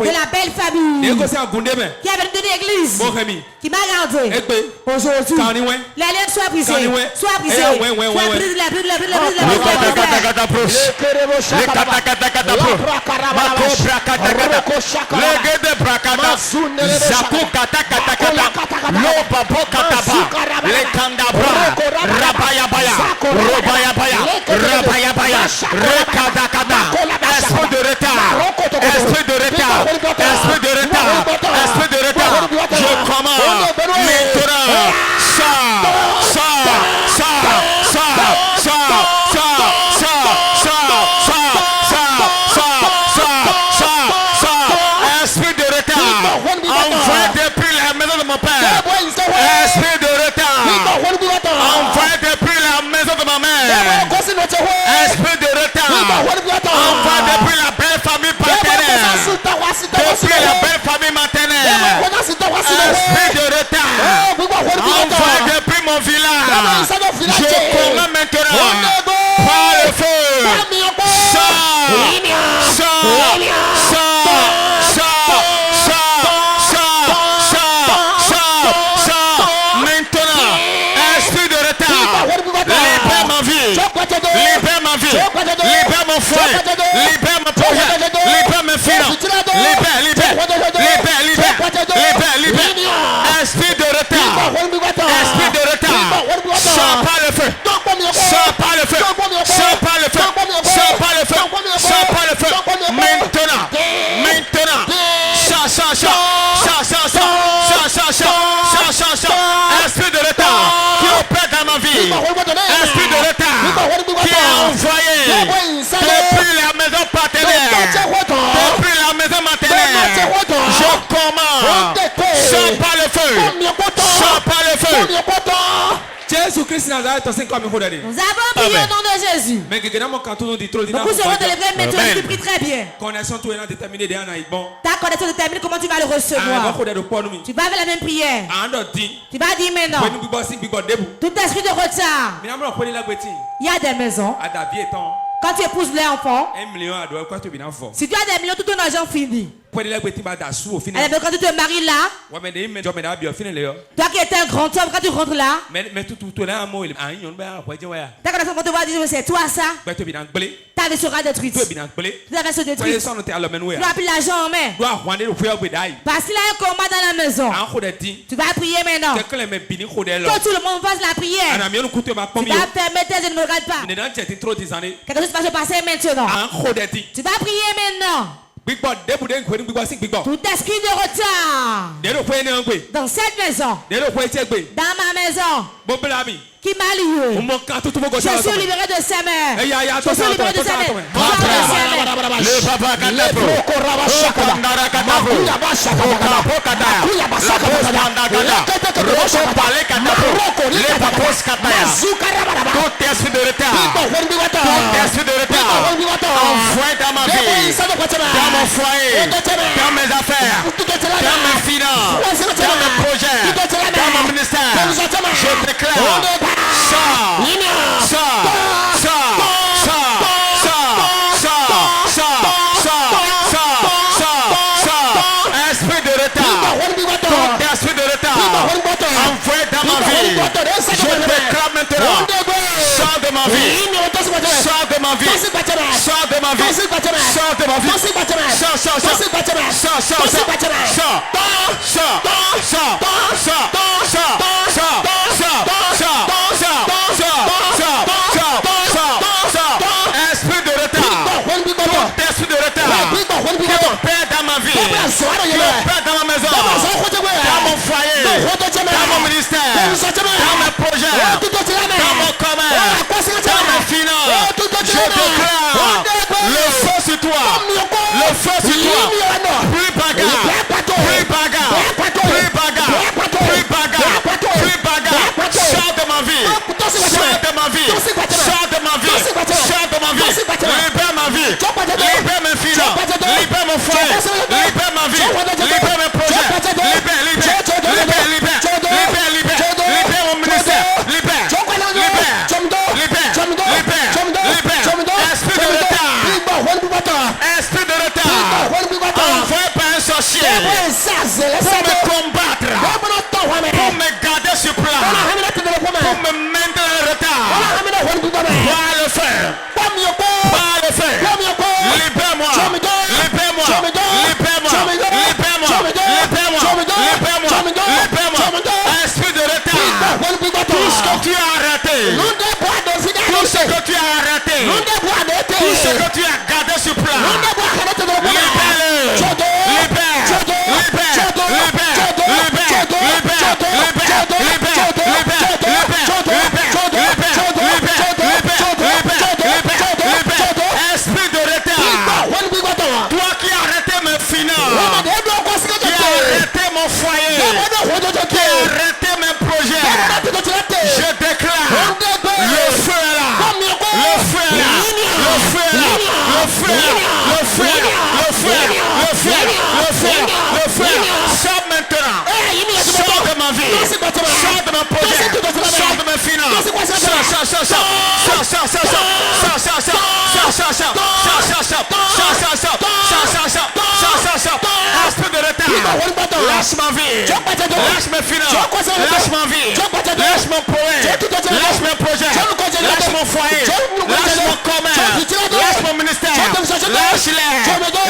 de la belle famille, qui avait donné l'église, qui m'a gardé. Aujourd'hui, les liens soient brisés, soient brisés, esprit de retard, esprit de retard, esprit de retard, esprit de retard, je commande maintenant, esprit de retard, envoie depuis la maison de mon père, esprit de retard, envoie depuis la maison de ma mère, esprit de retard, envoie depuis la belle famille paternelle, depuis la belle famille maternelle, esprit Esprit de retard. Envoie depuis mon village. Je commande maintenant. Par le feu. Maintenant, esprit de retard. Libère ma vie. Libère ma vie. Libère mon foyer. Libère mon projet. Libère mes finances. Libère. Esprit de retard. Esprit de retard. Sors par le feu. Sors par le feu. Sors par le feu. Sors par le feu. Sors par le feu. Maintenant. Esprit de retard qui opère dans ma vie. Esprit de retard qui est envoyé depuis la maison partenaire. Depuis la maison maternelle. Je commande. Sors par le feu. Sors par le feu. Jésus-Christ Nazareth, nous avons prié au nom de Jésus. Beaucoup seront délivrés, mais tu as pris très bien. Ta connaissance détermine comment tu vas le recevoir. Tu vas faire la même prière. Tu vas dire maintenant. Tout esprit de retard. Il y a des maisons. Quand tu épouses les enfants, si tu as des millions, tout ton argent finit. Alors, quand tu te maries là, toi qui étais un grand homme, quand tu rentres là, ta connaissance quand tu vas dire c'est toi ça, ta vie sera détruite. Ta vie sera détruite. Tu n'as plus l'argent en main. Parce qu'il y a un combat dans la maison. Tu vas prier maintenant. Que tout le monde fasse la prière. Tu vas permettre que je ne me regarde pas. Quelque chose va se passer maintenant. Tu vas prier maintenant. Tout esprit de retard dans cette maison, dans ma maison, qui m'a lié, je suis libéré de sa mère. Je suis libéré de sa mère. Le papa Katapo, tout esprit de retard, envoie dans ma vie, dans mon foyer, dans mes affaires, dans mes finances, dans mes projets, dans mon ministère. Je déclare, esprit de retard, envoyé dans ma vie. Je déclare maintenant, sors de ma vie, sors de ma vie, sors de ma vie, sors de ma vie, esprit de retard, esprit de retard, qui opère dans ma vie, qui opère dans ma maison, dans mon foyer, dans mon ministère, dans mes projets, dans mon commerce, dans mes finances. Je déclare le feu sur toi, le feu sur toi. Plus bagarre, plus bagarre, plus bagarre, plus bagarre, plus bagarre. Sors de ma vie, sors de ma vie, sors de ma vie, sors de ma vie. Libère ma vie, libère mes finances, libère mon foyer, libère ma vie, libère mes projets, libère mon ministère, libère. Esprit de retard, envoyé par un sorcier pour me combattre, pour me garder sur place, pour me maintenir en retard. Par le feu, libère-moi, libère-moi, esprit de retard, tout ce que tu as arrêté, tout ce que tu as arrêté, tout ce que tu as gardé sur place, esprit de retard, toi qui as arrêté mes finances, qui as arrêté mon foyer, qui as arrêté mes projets, je déclare le feu est là, le feu est là, le feu est là, le feu est là, le feu est là, le feu est là, le feu est là, le feu est là, le feu est là. Sors maintenant, sors ma vie. Sors de mon projet. Sors de mes finances. Esprit de retard. Lâche ma vie. Lâche mes finances. Lâche ma vie. Lâche mon projet. Lâche mes projets. Lâche mon foyer. Lâche mon commerce. Lâche mon ministère. Lâche-les.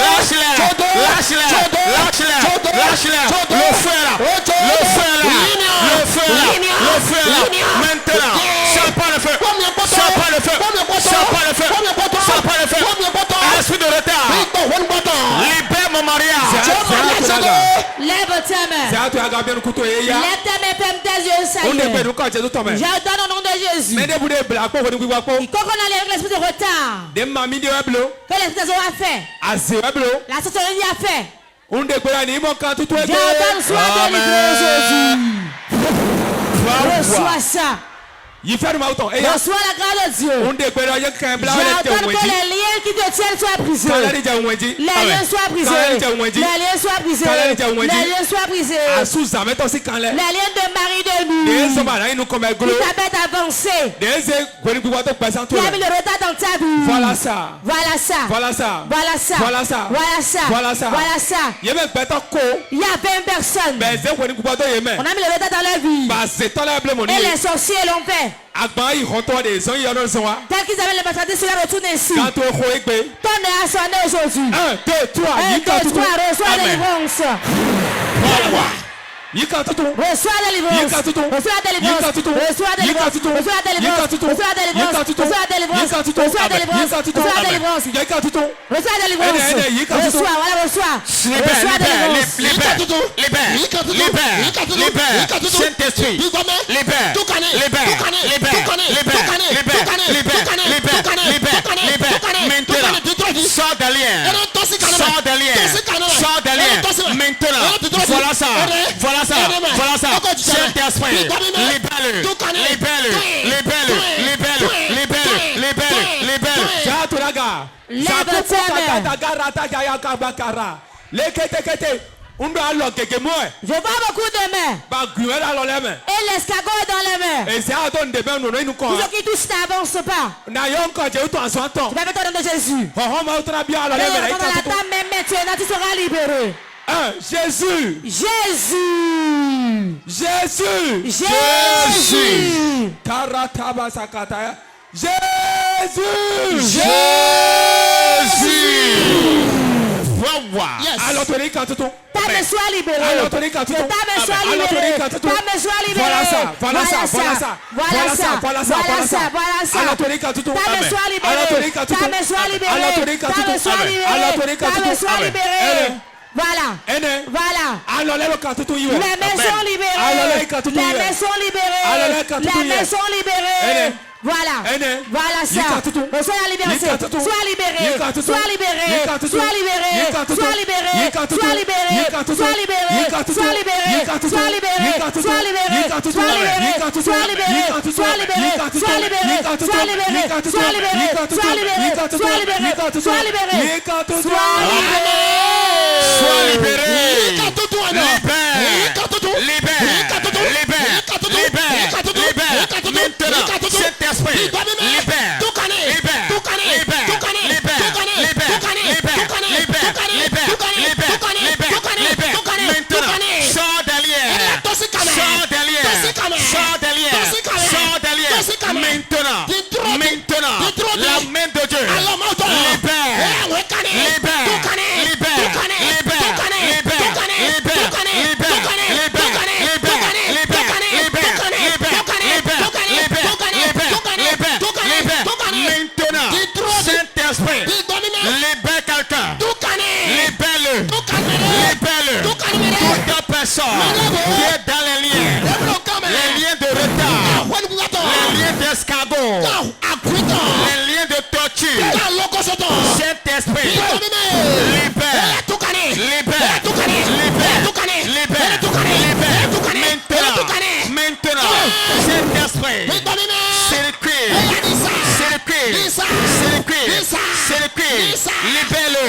Lâche-les. Lâche-les. Lâche-les. Lâche-les. Le feu là. Le feu là. Le feu là. Le feu là. Maintenant. Sors pas le feu. Sors pas le feu. Sors pas le feu. Sors pas le feu. Esprit de retard. Libère mon mariage. Lève ta main. Lève ta main, ferme tes yeux, ça y est. J'ordonne au nom de Jésus. Quiconque on a l'esprit de retard. Que l'esprit de retard a fait. La sorcellerie a fait. J'ordonne soit délivré aujourd'hui. Reçois ça. Reçois la grâce de Dieu. J'ordonne que les liens qui te tiennent soient brisés. Les liens soient brisés. Les liens soient brisés. Les liens soient brisés. Les liens de mari de nous. Qui t'appellent d'avancer. Qui a mis le retard dans ta vie. Voilà ça. Voilà ça. Voilà ça. Voilà ça. Voilà ça. Voilà ça. Voilà ça. Voilà ça. Il y a 20 personnes. On a mis le retard dans leur vie. Et les sorciers l'ont fait. Tel qu'ils avaient le marchandise, cela retourne ici. Ton nez a sonné aujourd'hui. 1, 2, 3. Reçois la délivrance. Reçois la délivrance. Reçois la délivrance. Reçois la délivrance. Reçois la délivrance. Reçois la délivrance. Reçois la délivrance. Reçois la délivrance. Reçois la délivrance. Reçois la délivrance. Reçois, voilà, reçois. Reçois la délivrance. Libère. Saint-Esprit. Libère. Maintenant. Sors d'alien. Maintenant. Voilà ça. Voilà ça. Saint-Esprit. Libère-le. Je vois beaucoup de mains. Et l'escargot est dans les mains. Tous ceux qui touchent n'avancent pas. Je vais mettre au nom de Jésus. Et dans la table même maintenant, tu seras libéré. Jésus. Alors tu ta main soit libérée. Ta main soit libérée. Ta main soit libérée. Voilà ça. Ta main soit libérée. Voilà. Les mains sont libérées. Voilà ça. Sois libéré. Sois libéré. Maintenant, la main de Dieu. Saint-Esprit, libère quelqu'un. Libère-le. Toute personne qui est dans les liens de retard, les liens d'escargot, les liens de torture. Saint-Esprit, libère. Maintenant, Saint-Esprit, c'est le cuir. Libère-le.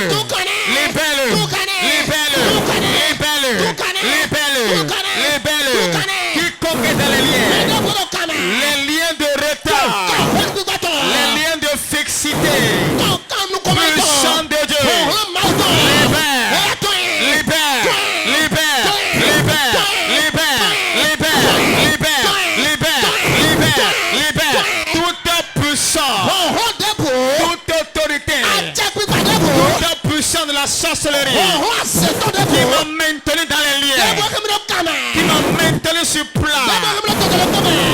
maintenu sur plat.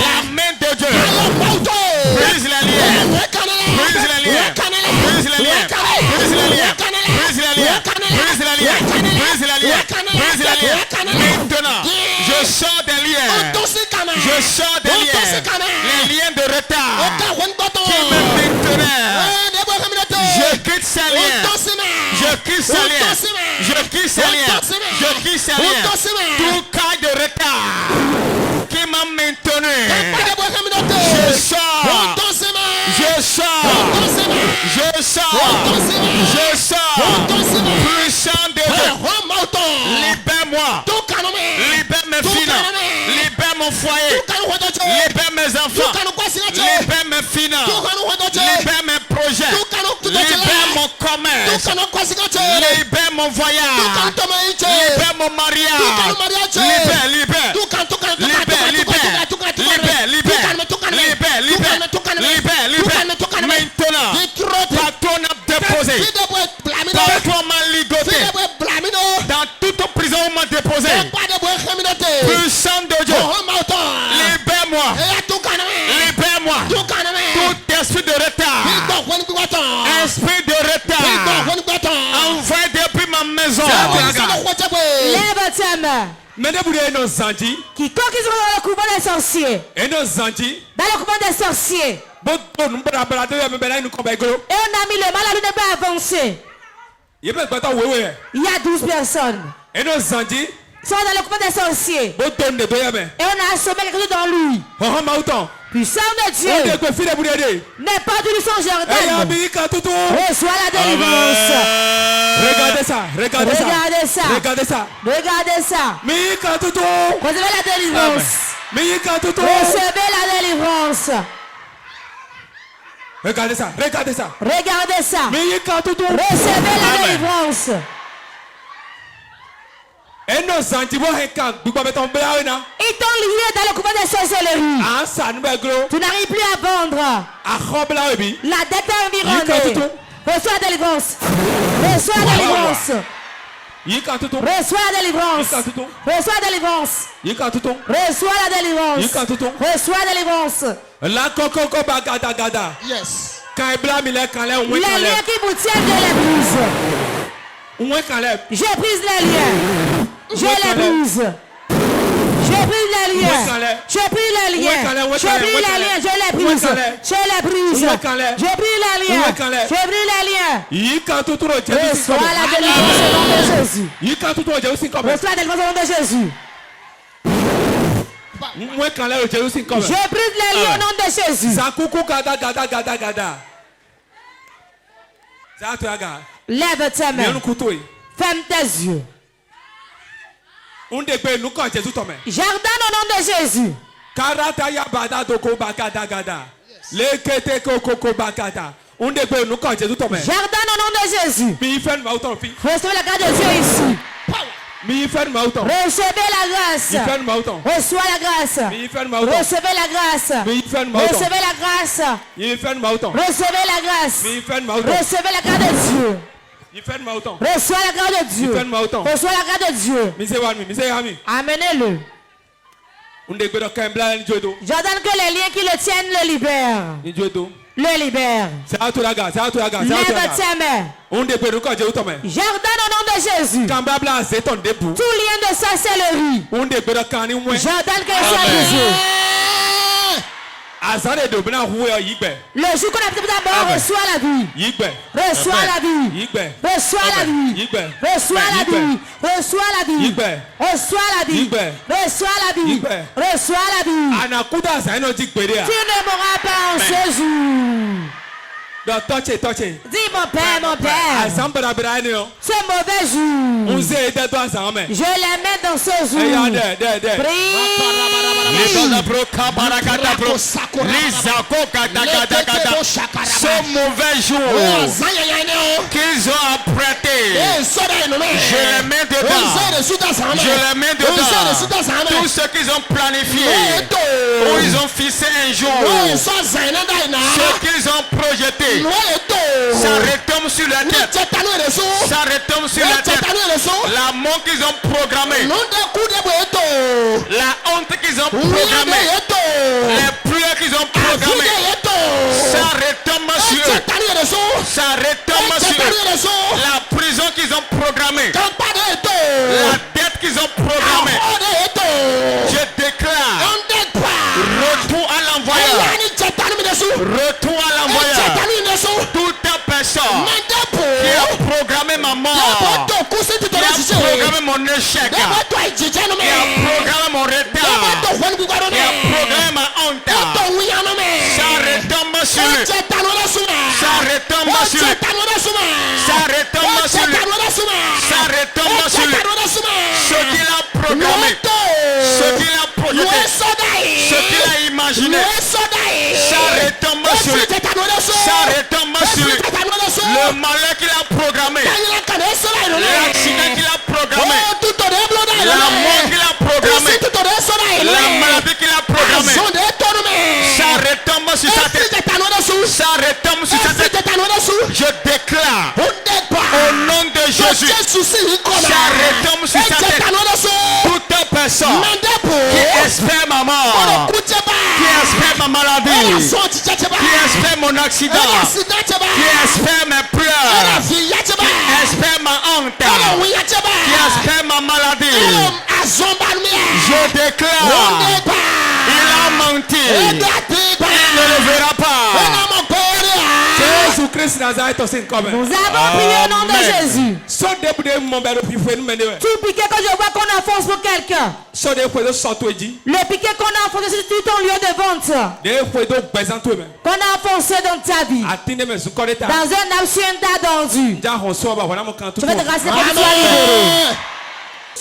La main de Dieu. Brise les liens. Brise les liens. Brise les liens. Brise les liens. Brise les liens. Brise les liens. Brise les liens. Brise les liens. Maintenant, je sors des liens. Je sors des liens. Les liens de retard qui me maintenaient. Je quitte ces liens. Je quitte ces liens. Je quitte ces liens. Je quitte ces liens. Tout cas de retard qui m'a maintenu. Je sors. Je sors. Je sors. Je sors. Puissant de Dieu. Libère-moi. Libère mes finances. Libère mon foyer. Libère mes enfants. Libère mes finances. Libère mes projets. Libère mon commerce. Libère mon voyage. Libère mon mariage. Libère, libère. Libère, libère. Libère, libère. Libère, libère. Libère, libère. Maintenant, partout on a déposé. Partout on m'a ligoté. Dans toute prison on m'a déposé. Puissant de Dieu. Libère-moi. Libère-moi. Tout esprit de retard. Esprit de retard. Envoie depuis ma maison. Lève ta main. Quiconque qui sera dans le couvent des sorciers. Dans le couvent des sorciers. Et on a mis le mal à lui ne pas avancer. Il y a 12 personnes. Sont dans le couvent des sorciers. Et on a assommé quelque chose dans lui. Puissant de Dieu. N'est pas du son jardin. Reçois la délivrance. Regardez ça. Regardez ça. Regardez ça. Regardez ça. Regardez ça. Recevez la délivrance. Recevez la délivrance. Regardez ça. Regardez ça. Regardez ça. Recevez la délivrance. Ils t'ont lié dans le couvent des sorcelleries. Tu n'arrives plus à vendre. La dette est environnée. Reçois la délivrance. Reçois la délivrance. Reçois la délivrance. Reçois la délivrance. Reçois la délivrance. Reçois la délivrance. La coco bagada gada. Yes. Quand il blâme, il est quand les liens qui vous tiennent, je les brise. Je brise les liens. Je les brise. Je brise les liens. Je brise les liens. Je brise les liens. Je les brise. Je les brise. Je brise les liens. Je brise les liens. Reçois la délivrance au nom de Jésus. Reçois la délivrance au nom de Jésus. Je brise les liens au nom de Jésus. Lève tes mains. Ferme tes yeux. Jardin au nom de Jésus. Jardin au nom de Jésus. Recevez la grâce de Dieu ici. Recevez la grâce. Reçois la grâce. Recevez la grâce. Recevez la grâce. Recevez la grâce. Recevez la grâce de Dieu. Reçois la grâce de Dieu. Reçois la grâce de Dieu. Amenez-le. J'ordonne que les liens qui le tiennent le libèrent. Le libère. Lève tes mains. J'ordonne au nom de Jésus. Tout lien de sorcellerie. J'ordonne que soit brisé. Le jour qu'on a fait d'abord, reçois la vie. Reçois la vie. Reçois la vie. Reçois la vie. Reçois la vie. Reçois la vie. Reçois la vie. Reçois la vie. Tu ne mourras pas en ce jour. Dis mon père, ce mauvais jour, je les mets dans ce jour. Prie. Ce mauvais jour qu'ils ont apprêté, je les mets dedans. Je les mets dedans. Tout ce qu'ils ont planifié, où ils ont fixé un jour, ce qu'ils ont projeté, ça retombe sur la tête. Ça retombe sur la tête. La mort qu'ils ont programmée, la honte qu'ils ont programmée, les pleurs qu'ils ont programmées, ça retombe sur eux. Ça retombe sur eux. La prison qu'ils ont programmée, la dette qu'ils ont programmée, je déclare retour à l'envoyeur. Retour à l'envoyeur. Toute personne qui a programmé ma mort, qui a programmé mon échec, qui a programmé mon retard, qui a programmé ma honte, ça retombe sur lui. Ça retombe sur lui. Ça retombe sur lui. Ça retombe sur lui. Ce qu'il a programmé, ce qu'il a projeté, ce qu'il a imaginé, ça retombe sur lui. Ça retombe sur lui. Le malheur qu'il a programmé, l'accident qu'il a programmé, la mort qu'il a programmé, la maladie qu'il a programmé, ça retombe sur sa tête. Ça retombe sur sa tête. Je déclare au nom de Jésus, ça retombe sur sa tête. Toute personne qui espère ma mort, qui espère ma maladie, qui espère mon accident, qui espère mes pleurs, qui espère ma honte, qui espère ma maladie, je déclare, il a menti, il ne le verra pas. Jésus-Christ Nazareth aussi comme. Nous avons prié au nom de Jésus. Tout piqué que je vois qu'on enfonce pour quelqu'un. Le piqué qu'on a enfoncé sur tout ton lieu de vente. Qu'on a enfoncé dans ta vie. Dans un absurde attendu. Je vais te rassurer pour que tu sois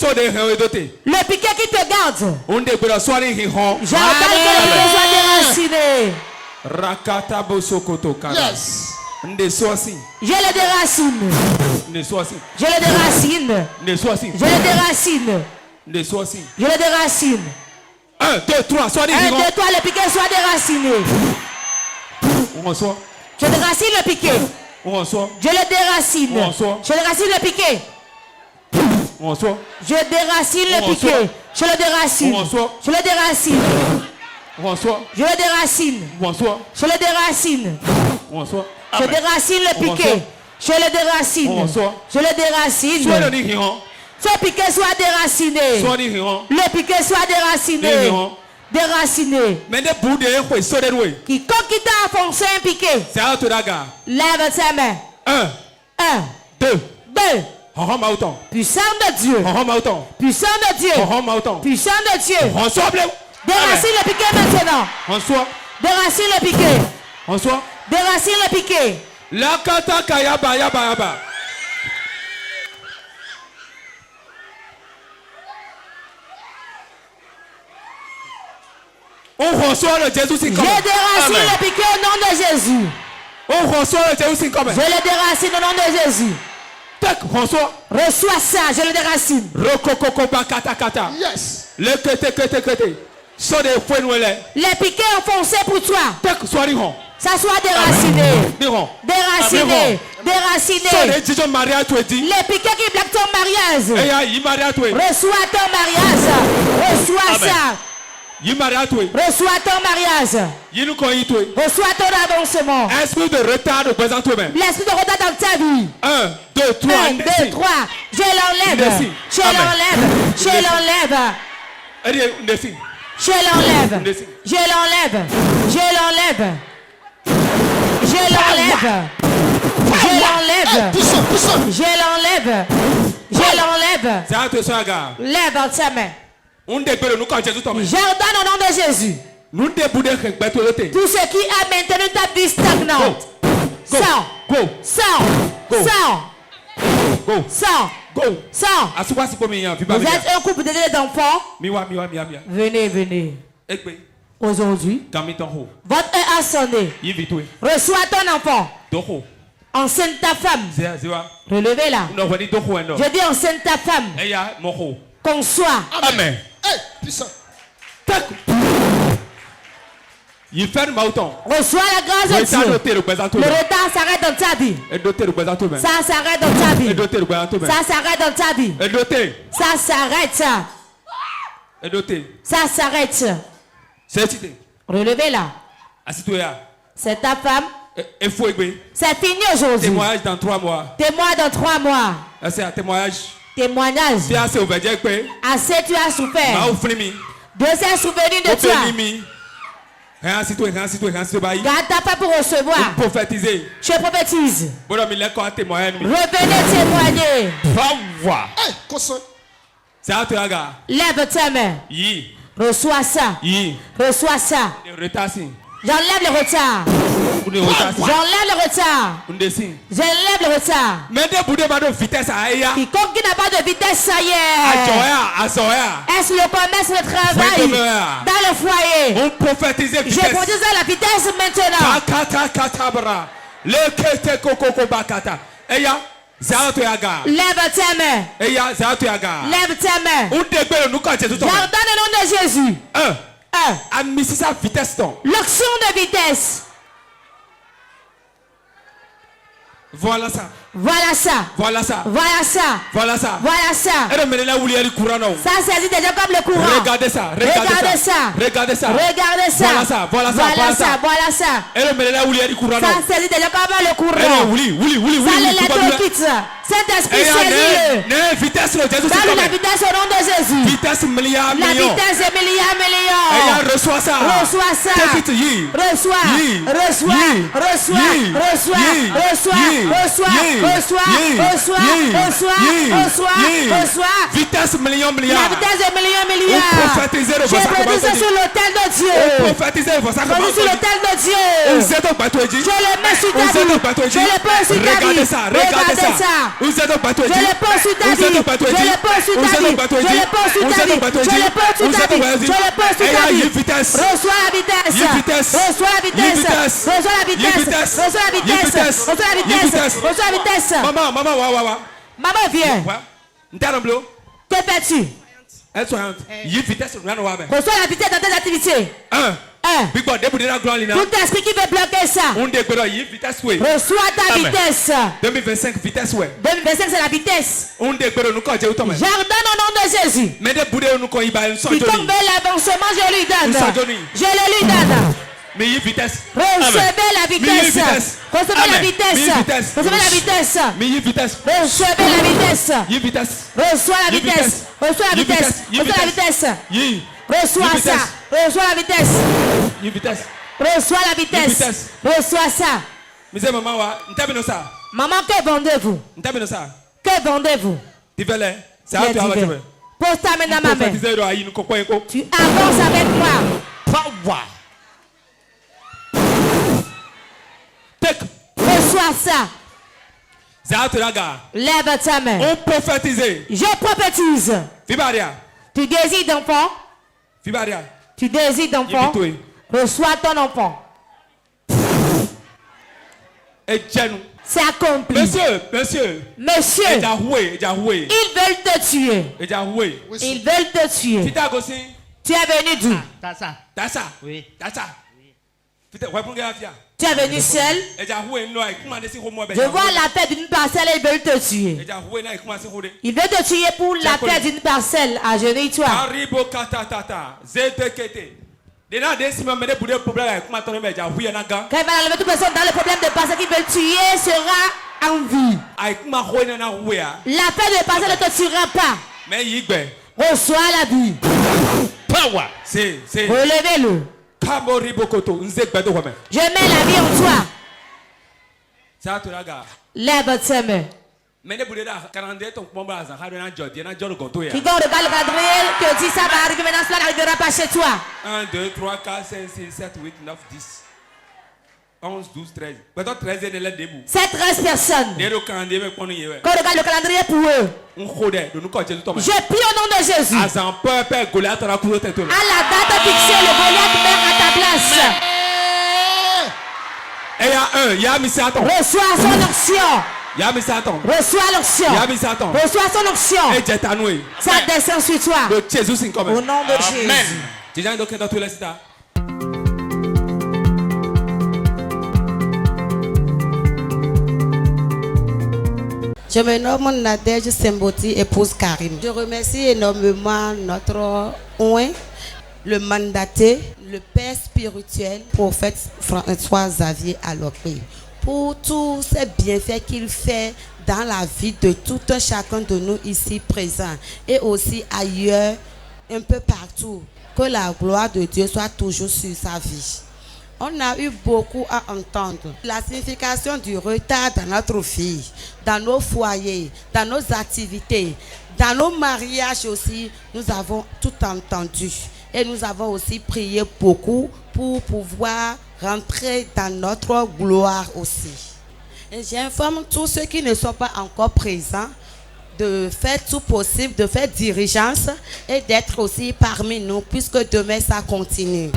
libéré. Le piqué qui te garde. J'entends que le piqué soit déraciné. Rakata bosokoto kara. Yes. Je le déracine. Je le déracine. Je le déracine. Je le déracine. 1, 2, 3, sois 1, 2, 3, le piqué soit déraciné. Je déracine le piqué. Je le déracine. Je déracine le piqué. Je déracine le piqué. Je le déracine. Je le déracine. Je le déracine. Je le déracine. Je déracine le piqué. Je le déracine. Je le déracine. Ce piqué soit déraciné. Le piqué soit déraciné. Déraciné. Quiconque qui t'a enfoncé un piqué, lève sa main. 1, 2. Puissant de Dieu. Puissant de Dieu. Puissant de Dieu. Déracine le piqué maintenant. Déracine le piqué. Déracine le piqué. La kata kayaba yaba yaba. On reçoit le Jésus sin comme. Je déracine le piqué au nom de Jésus. On reçoit le Jésus sin comme. Je le déracine au nom de Jésus. Reçois ça, je le déracine. Yes. Le kete. Les piquets enfoncés pour toi. Ça soit déraciné. Déraciné. Déraciné. Les piquets qui bloquent ton mariage. Reçois ton mariage. Reçois ça. Reçois ton mariage. Reçois ton avancement. L'esprit de retard représente toi-même. L'esprit de retard dans ta vie. 1, 2, 3. 1, 2, 3. Je l'enlève. Je l'enlève. Je l'enlève. Je l'enlève. Je l'enlève. Je l'enlève. Je l'enlève. Je l'enlève. Je l'enlève. Je l'enlève. Lève dans ta main. J'ordonne au nom de Jésus. Tout ce qui a maintenu ta vie stagnante. Sors. Sors. Sors. Sors. Sors. Vous êtes un couple d'enfants. Venez. Aujourd'hui, votre heure a sonné. Reçois ton enfant. Enceinte ta femme. Relevez-la. Je dis enceinte ta femme. Qu'on soit. Amen. Reçois la grâce de Dieu. Le retard s'arrête dans ta vie. Ça s'arrête dans ta vie. Ça s'arrête dans ta vie. Ça s'arrête. Ça s'arrête. Relevez-la. C'est ta femme. C'est fini aujourd'hui. Témoignage dans 3 mois. Témoignage dans 3 mois. Témoignage. Témoignage. Assez tu as souffert. Dieu s'est souvenu de toi. Garde ta part pour recevoir. Prophétiser. Je prophétise. Revenez témoigner. Lève ta main. Reçois ça. Reçois ça. J'enlève le retard. J'enlève le retard. J'enlève le retard. Quiconque qui n'a pas de vitesse, ça y est. Est-ce le commerce, le travail, dans le foyer? Je prophétise la vitesse maintenant. Lève ta main. Lève ta main. J'ordonne le nom de Jésus. L'action de vitesse. Voilà ça. Voilà ça. Voilà ça. Voilà ça. Voilà ça. Voilà ça. Ça saisit déjà comme le courant. Regardez ça. Regardez ça. Regardez ça. Regardez ça. Voilà ça. Voilà ça. Voilà ça. Voilà ça. Ça saisit déjà comme le courant. Ça l'électrocute. Saint-Esprit, saisis-le. Donne la vitesse au nom de Jésus. Vitesse milliard. La vitesse est milliard. Reçois ça. Reçois ça. Reçois. Reçois. Reçois. Reçois. Vitesse million. La vitesse de million. Je prophétise sur l'autel de Dieu. Prophétisez sur l'autel de Dieu. Je le mets sur ta vie. Je le pose sur ta vie. Regardez ça. Je le pose sur ta vie. Je le pose sur ta vie. Reçois la vitesse. Maman, viens. Que fais-tu? Reçois la vitesse dans tes activités. Tout esprit qui veut bloquer ça. Reçois ta vitesse. 2025 vitesse. 2025 c'est la vitesse. J'ordonne au nom de Jésus. Quiconque veut l'avancement, je lui donne. Je le lui donne. Recevez la vitesse. Recevez la vitesse. Recevez la vitesse. Recevez la vitesse. Reçois la vitesse. Reçois la vitesse. Reçois la vitesse. Reçois ça. Reçois la vitesse. Reçois la vitesse. Reçois ça. Maman, que vendez-vous? Que vendez-vous? Pose ta main dans ma main. Tu avances avec moi. Reçois ça. Lève ta main. Je prophétise. Tu désires d'enfant. Tu désires d'enfant. Reçois ton enfant. C'est accompli. Monsieur. Ils veulent te tuer. Ils veulent te tuer. Tu es venu d'où? Oui. Tu es venu seul. Je vois la paix d'une parcelle et ils veulent te tuer. Ils veulent te tuer pour la paix d'une parcelle. Agenouille-toi. Quand il va enlever toute personne dans le problème de parcelle qui veut tuer sera en vie. La paix de parcelle ne te tuera pas. Reçois la vie. Relevez-le. Je mets la vie en toi. Lève ta main. Quiconque regarde le calendrier te dit ça va arriver maintenant, cela n'arrivera pas chez toi. 1, 2, 3, 4, 5, 6, 7, 8, 9, 10, 11, 12, 13. Peut-être 13 est debout. C'est 13 personnes. Quand on regarde le calendrier pour eux. Je prie au nom de Jésus. À la date fixée, le Reçois son onction. Reçois l'onction. Reçois son onction. Ça descend sur toi. Au nom de Jésus. Je me nomme Nadège Semboti, épouse Karim. Je remercie énormément notre oint, le mandaté, le père spirituel, prophète François-Xavier Alokwe, pour tous ces bienfaits qu'il fait dans la vie de tout un chacun de nous ici présents et aussi ailleurs, un peu partout. Que la gloire de Dieu soit toujours sur sa vie. On a eu beaucoup à entendre. La signification du retard dans notre vie, dans nos foyers, dans nos activités, dans nos mariages aussi, nous avons tout entendu. Et nous avons aussi prié beaucoup pour pouvoir rentrer dans notre gloire aussi. Et j'informe tous ceux qui ne sont pas encore présents de faire tout possible, de faire diligence et d'être aussi parmi nous, puisque demain ça continue.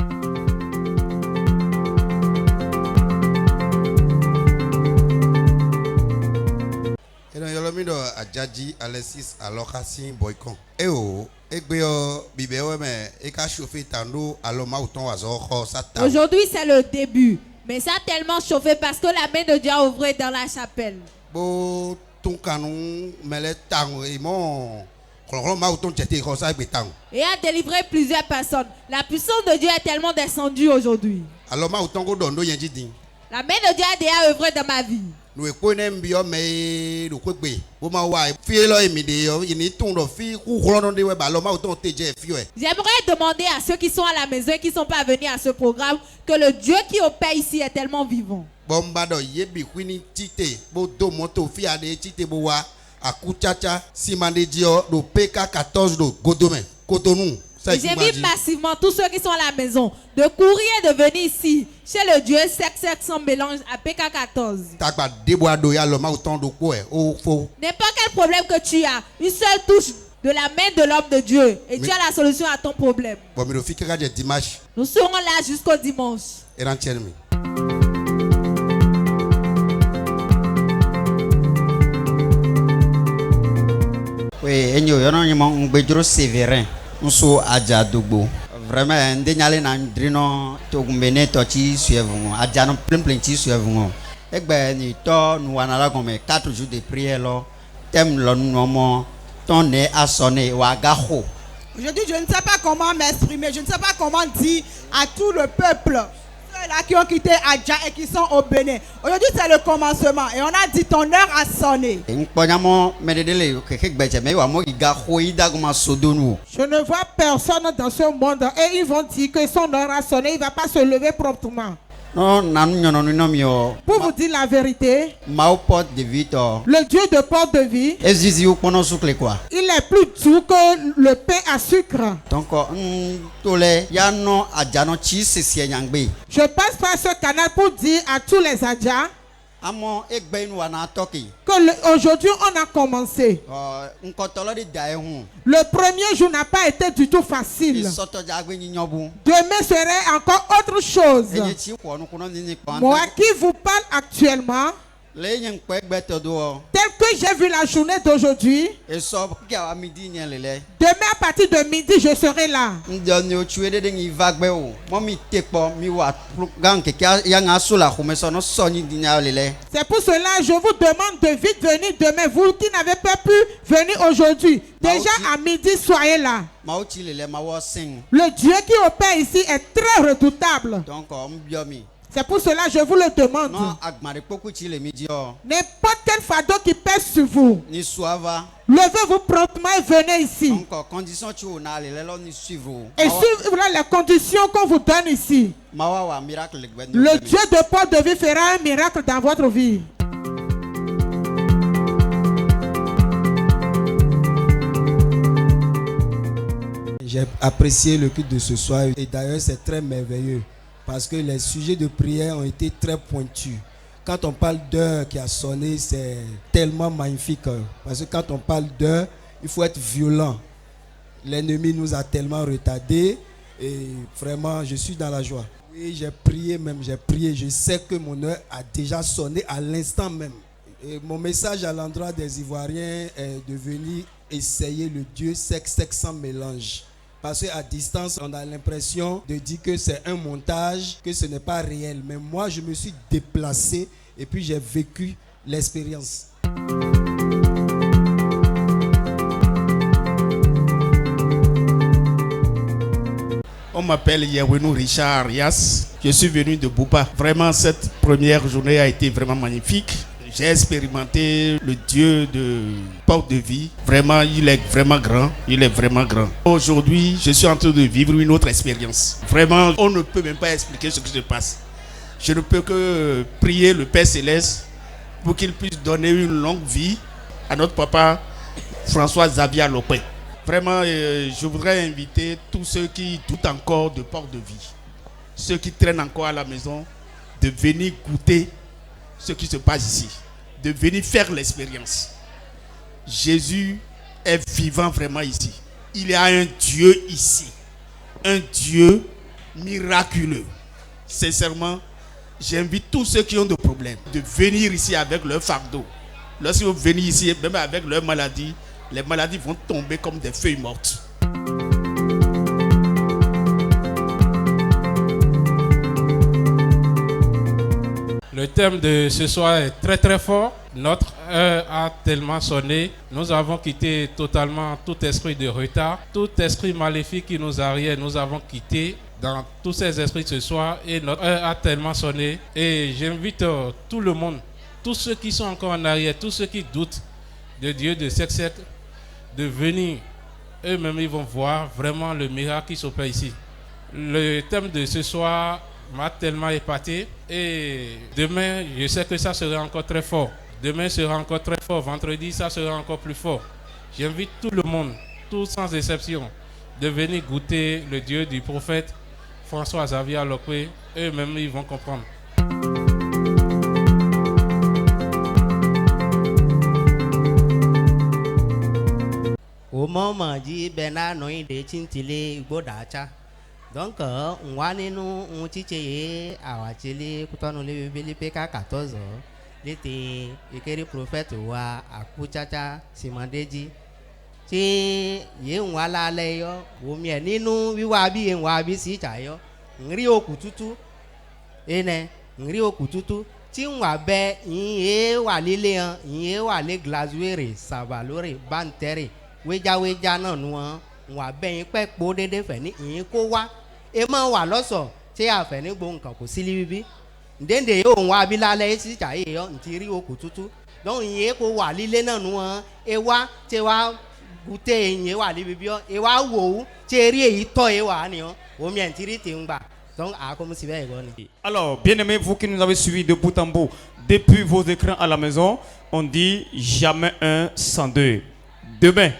Yolomido Adjadji Alexis Alokassin Boykon. Eo, Egbeo Bibeo me eka chauffé tando aloma auton azoko satan. Aujourd'hui c'est le début, mais ça a tellement chauffé parce que la main de Dieu a ouvré dans la chapelle. Bo ton canon mele tang et mon et a délivré plusieurs personnes. La puissance de Dieu est tellement descendue aujourd'hui. Alors la main de Dieu a déjà œuvré dans ma vie. J'aimerais demander à ceux qui sont à la maison et qui ne sont pas venus à ce programme que le Dieu qui opère ici est tellement vivant. J'invite massivement tous ceux qui sont à la maison de courir et de venir ici chez le Dieu sec sans mélange à PK14. N'importe quel problème que tu as, une seule touche de la main de l'homme de Dieu et tu as la solution à ton problème. Nous serons là jusqu'au dimanche. Oui, enyo yono nyimo ngbejuro Sévérin nso Adjadogbo. Vraiment ndenyale na ndrino to gumbene to chi suevungo adjano plein chi suevungo. Egbe ni to nu wanala comme 4 jours de prière lo thème lo nomo ton ne a sonné wa gaho. Aujourd'hui, je ne sais pas comment m'exprimer, je ne sais pas comment dire à tout le peuple, ceux-là qui ont quitté Adja et qui sont au Bénin. Aujourd'hui, c'est le commencement et on a dit ton heure a sonné. Je ne vois personne dans ce monde et ils vont dire que son heure a sonné, il ne va pas se lever promptement. Pour vous dire la vérité, le Dieu de porte de vie, il est plus doux que le pain à sucre. Donc, je passe par ce canal pour dire à tous les Adja que aujourd'hui on a commencé. Le premier jour n'a pas été du tout facile. Demain serait encore autre chose. Moi qui vous parle actuellement, tel que j'ai vu la journée d'aujourd'hui, demain à partir de midi je serai là. C'est pour cela que je vous demande de vite venir demain. Vous qui n'avez pas pu venir aujourd'hui, déjà à midi soyez là. Le Dieu qui opère ici est très redoutable. C'est pour cela que je vous le demande. N'importe quel fardeau qui pèse sur vous, levez-vous promptement et venez ici. Et suivez les conditions qu'on vous donne ici. Le Dieu de porte de vie fera un miracle dans votre vie. J'ai apprécié le culte de ce soir et d'ailleurs c'est très merveilleux. Parce que les sujets de prière ont été très pointus. Quand on parle d'heure qui a sonné, c'est tellement magnifique. Parce que quand on parle d'heure, il faut être violent. L'ennemi nous a tellement retardés. Et vraiment, je suis dans la joie. Oui, j'ai prié même, j'ai prié. Je sais que mon heure a déjà sonné à l'instant même. Et mon message à l'endroit des Ivoiriens est de venir essayer le Dieu sec sans mélange. Parce qu'à distance, on a l'impression de dire que c'est un montage, que ce n'est pas réel. Mais moi, je me suis déplacé et puis j'ai vécu l'expérience. On m'appelle Yawenu Richard Arias. Je suis venu de Bouba. Vraiment, cette première journée a été vraiment magnifique. J'ai expérimenté le Dieu de Porte de Vie. Vraiment, il est vraiment grand. Il est vraiment grand. Aujourd'hui, je suis en train de vivre une autre expérience. Vraiment, on ne peut même pas expliquer ce qui se passe. Je ne peux que prier le Père Céleste pour qu'il puisse donner une longue vie à notre papa François Xavier Lopin. Vraiment, je voudrais inviter tous ceux qui doutent encore de Porte de Vie, ceux qui traînent encore à la maison, de venir goûter ce qui se passe ici, de venir faire l'expérience. Jésus est vivant vraiment ici. Il y a un Dieu ici, un Dieu miraculeux. Sincèrement, j'invite tous ceux qui ont des problèmes de venir ici avec leur fardeau. Lorsque vous venez ici, même avec leur maladie, les maladies vont tomber comme des feuilles mortes. Le thème de ce soir est très très fort. Notre heure a tellement sonné. Nous avons quitté totalement tout esprit de retard, tout esprit maléfique qui nous arrière. Nous avons quitté dans tous ces esprits ce soir et notre heure a tellement sonné. Et j'invite tout le monde, tous ceux qui sont encore en arrière, tous ceux qui doutent de Dieu de cette secte, de venir. Eux-mêmes, ils vont voir vraiment le miracle qui s'opère ici. Le thème de ce soir m'a tellement épaté et demain, je sais que ça sera encore très fort. Demain sera encore très fort. Vendredi, ça sera encore plus fort. J'invite tout le monde, tous sans exception, de venir goûter le Dieu du prophète François Xavier Lopin. Eux-mêmes, ils vont comprendre. Au moment dit Bena noy de Chintile Godacha. Donc, on va nous tirer à Wachili, Kouton le PK 14. L'été, le prophète wa à Kouchacha, Simandeji. Si you wala layo, Wumia Nino, Wiwabi and Wabi si chayo, Rio Kututu, Ene, Rio Kututu, Timwa be, Ye Walilean, Ye Wale Glasuere, Savalore, Bantere, Weja no no, Wabe, Pek Bode de Feni, Kowa. Emma wa loso tí a fẹ́ ní gbóǹkan kò sí líbí ndéǹdè yóò wá bí lálẹ́ sí ìjàyè yọ ntí rí okùn tútù lọ́hùn ìyẹn kò wà lílé náà nù wọn ewa tí wàá gùtè ìyẹn wà líbi bí ọ ewa wò ó tí eré èyí tọ́ ẹ wà ní ọ omi ẹ̀ ntí rí ti ń gbà donc à comme si bẹ́ẹ̀ gbọ́ ni. Alors, bien aimés, vous qui nous avez suivis de bout en bout, depuis vos écrans à la maison, on dit jamais un sans deux. Demain,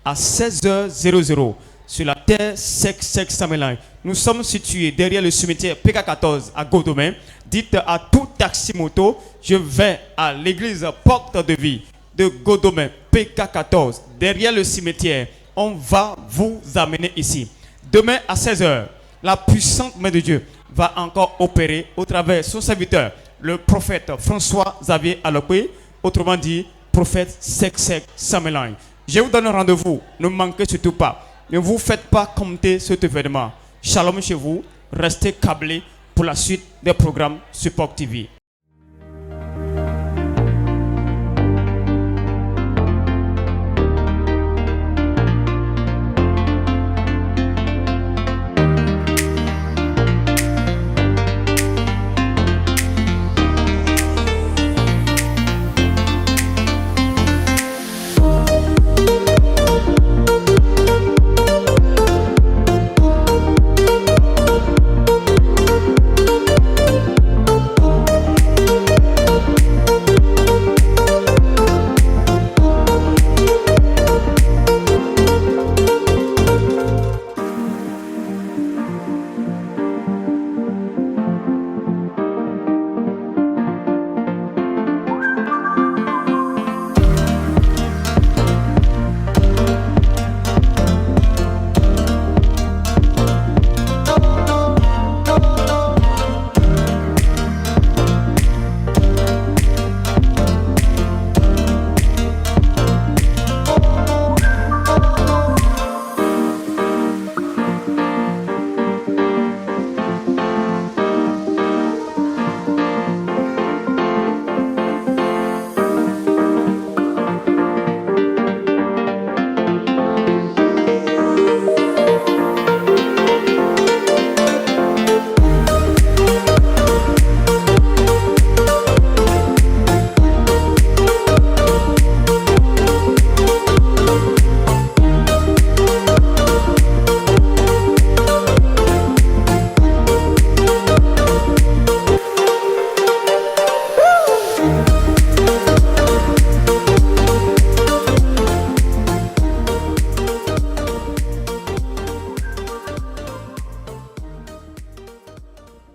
à 16h00, sur la terre sec sans mélange. Nous sommes situés derrière le cimetière PK14 à Godomé. Dites à tout taxi-moto, je vais à l'église Porte de Vie de Godomé PK14, derrière le cimetière. On va vous amener ici. Demain à 16h, la puissante main de Dieu va encore opérer au travers de son serviteur, le prophète François Xavier Lopin, autrement dit, prophète sec sans mélange. Je vous donne rendez-vous, ne manquez surtout pas. Ne vous faites pas compter cet événement. Shalom chez vous. Restez câblés pour la suite des programmes Support TV.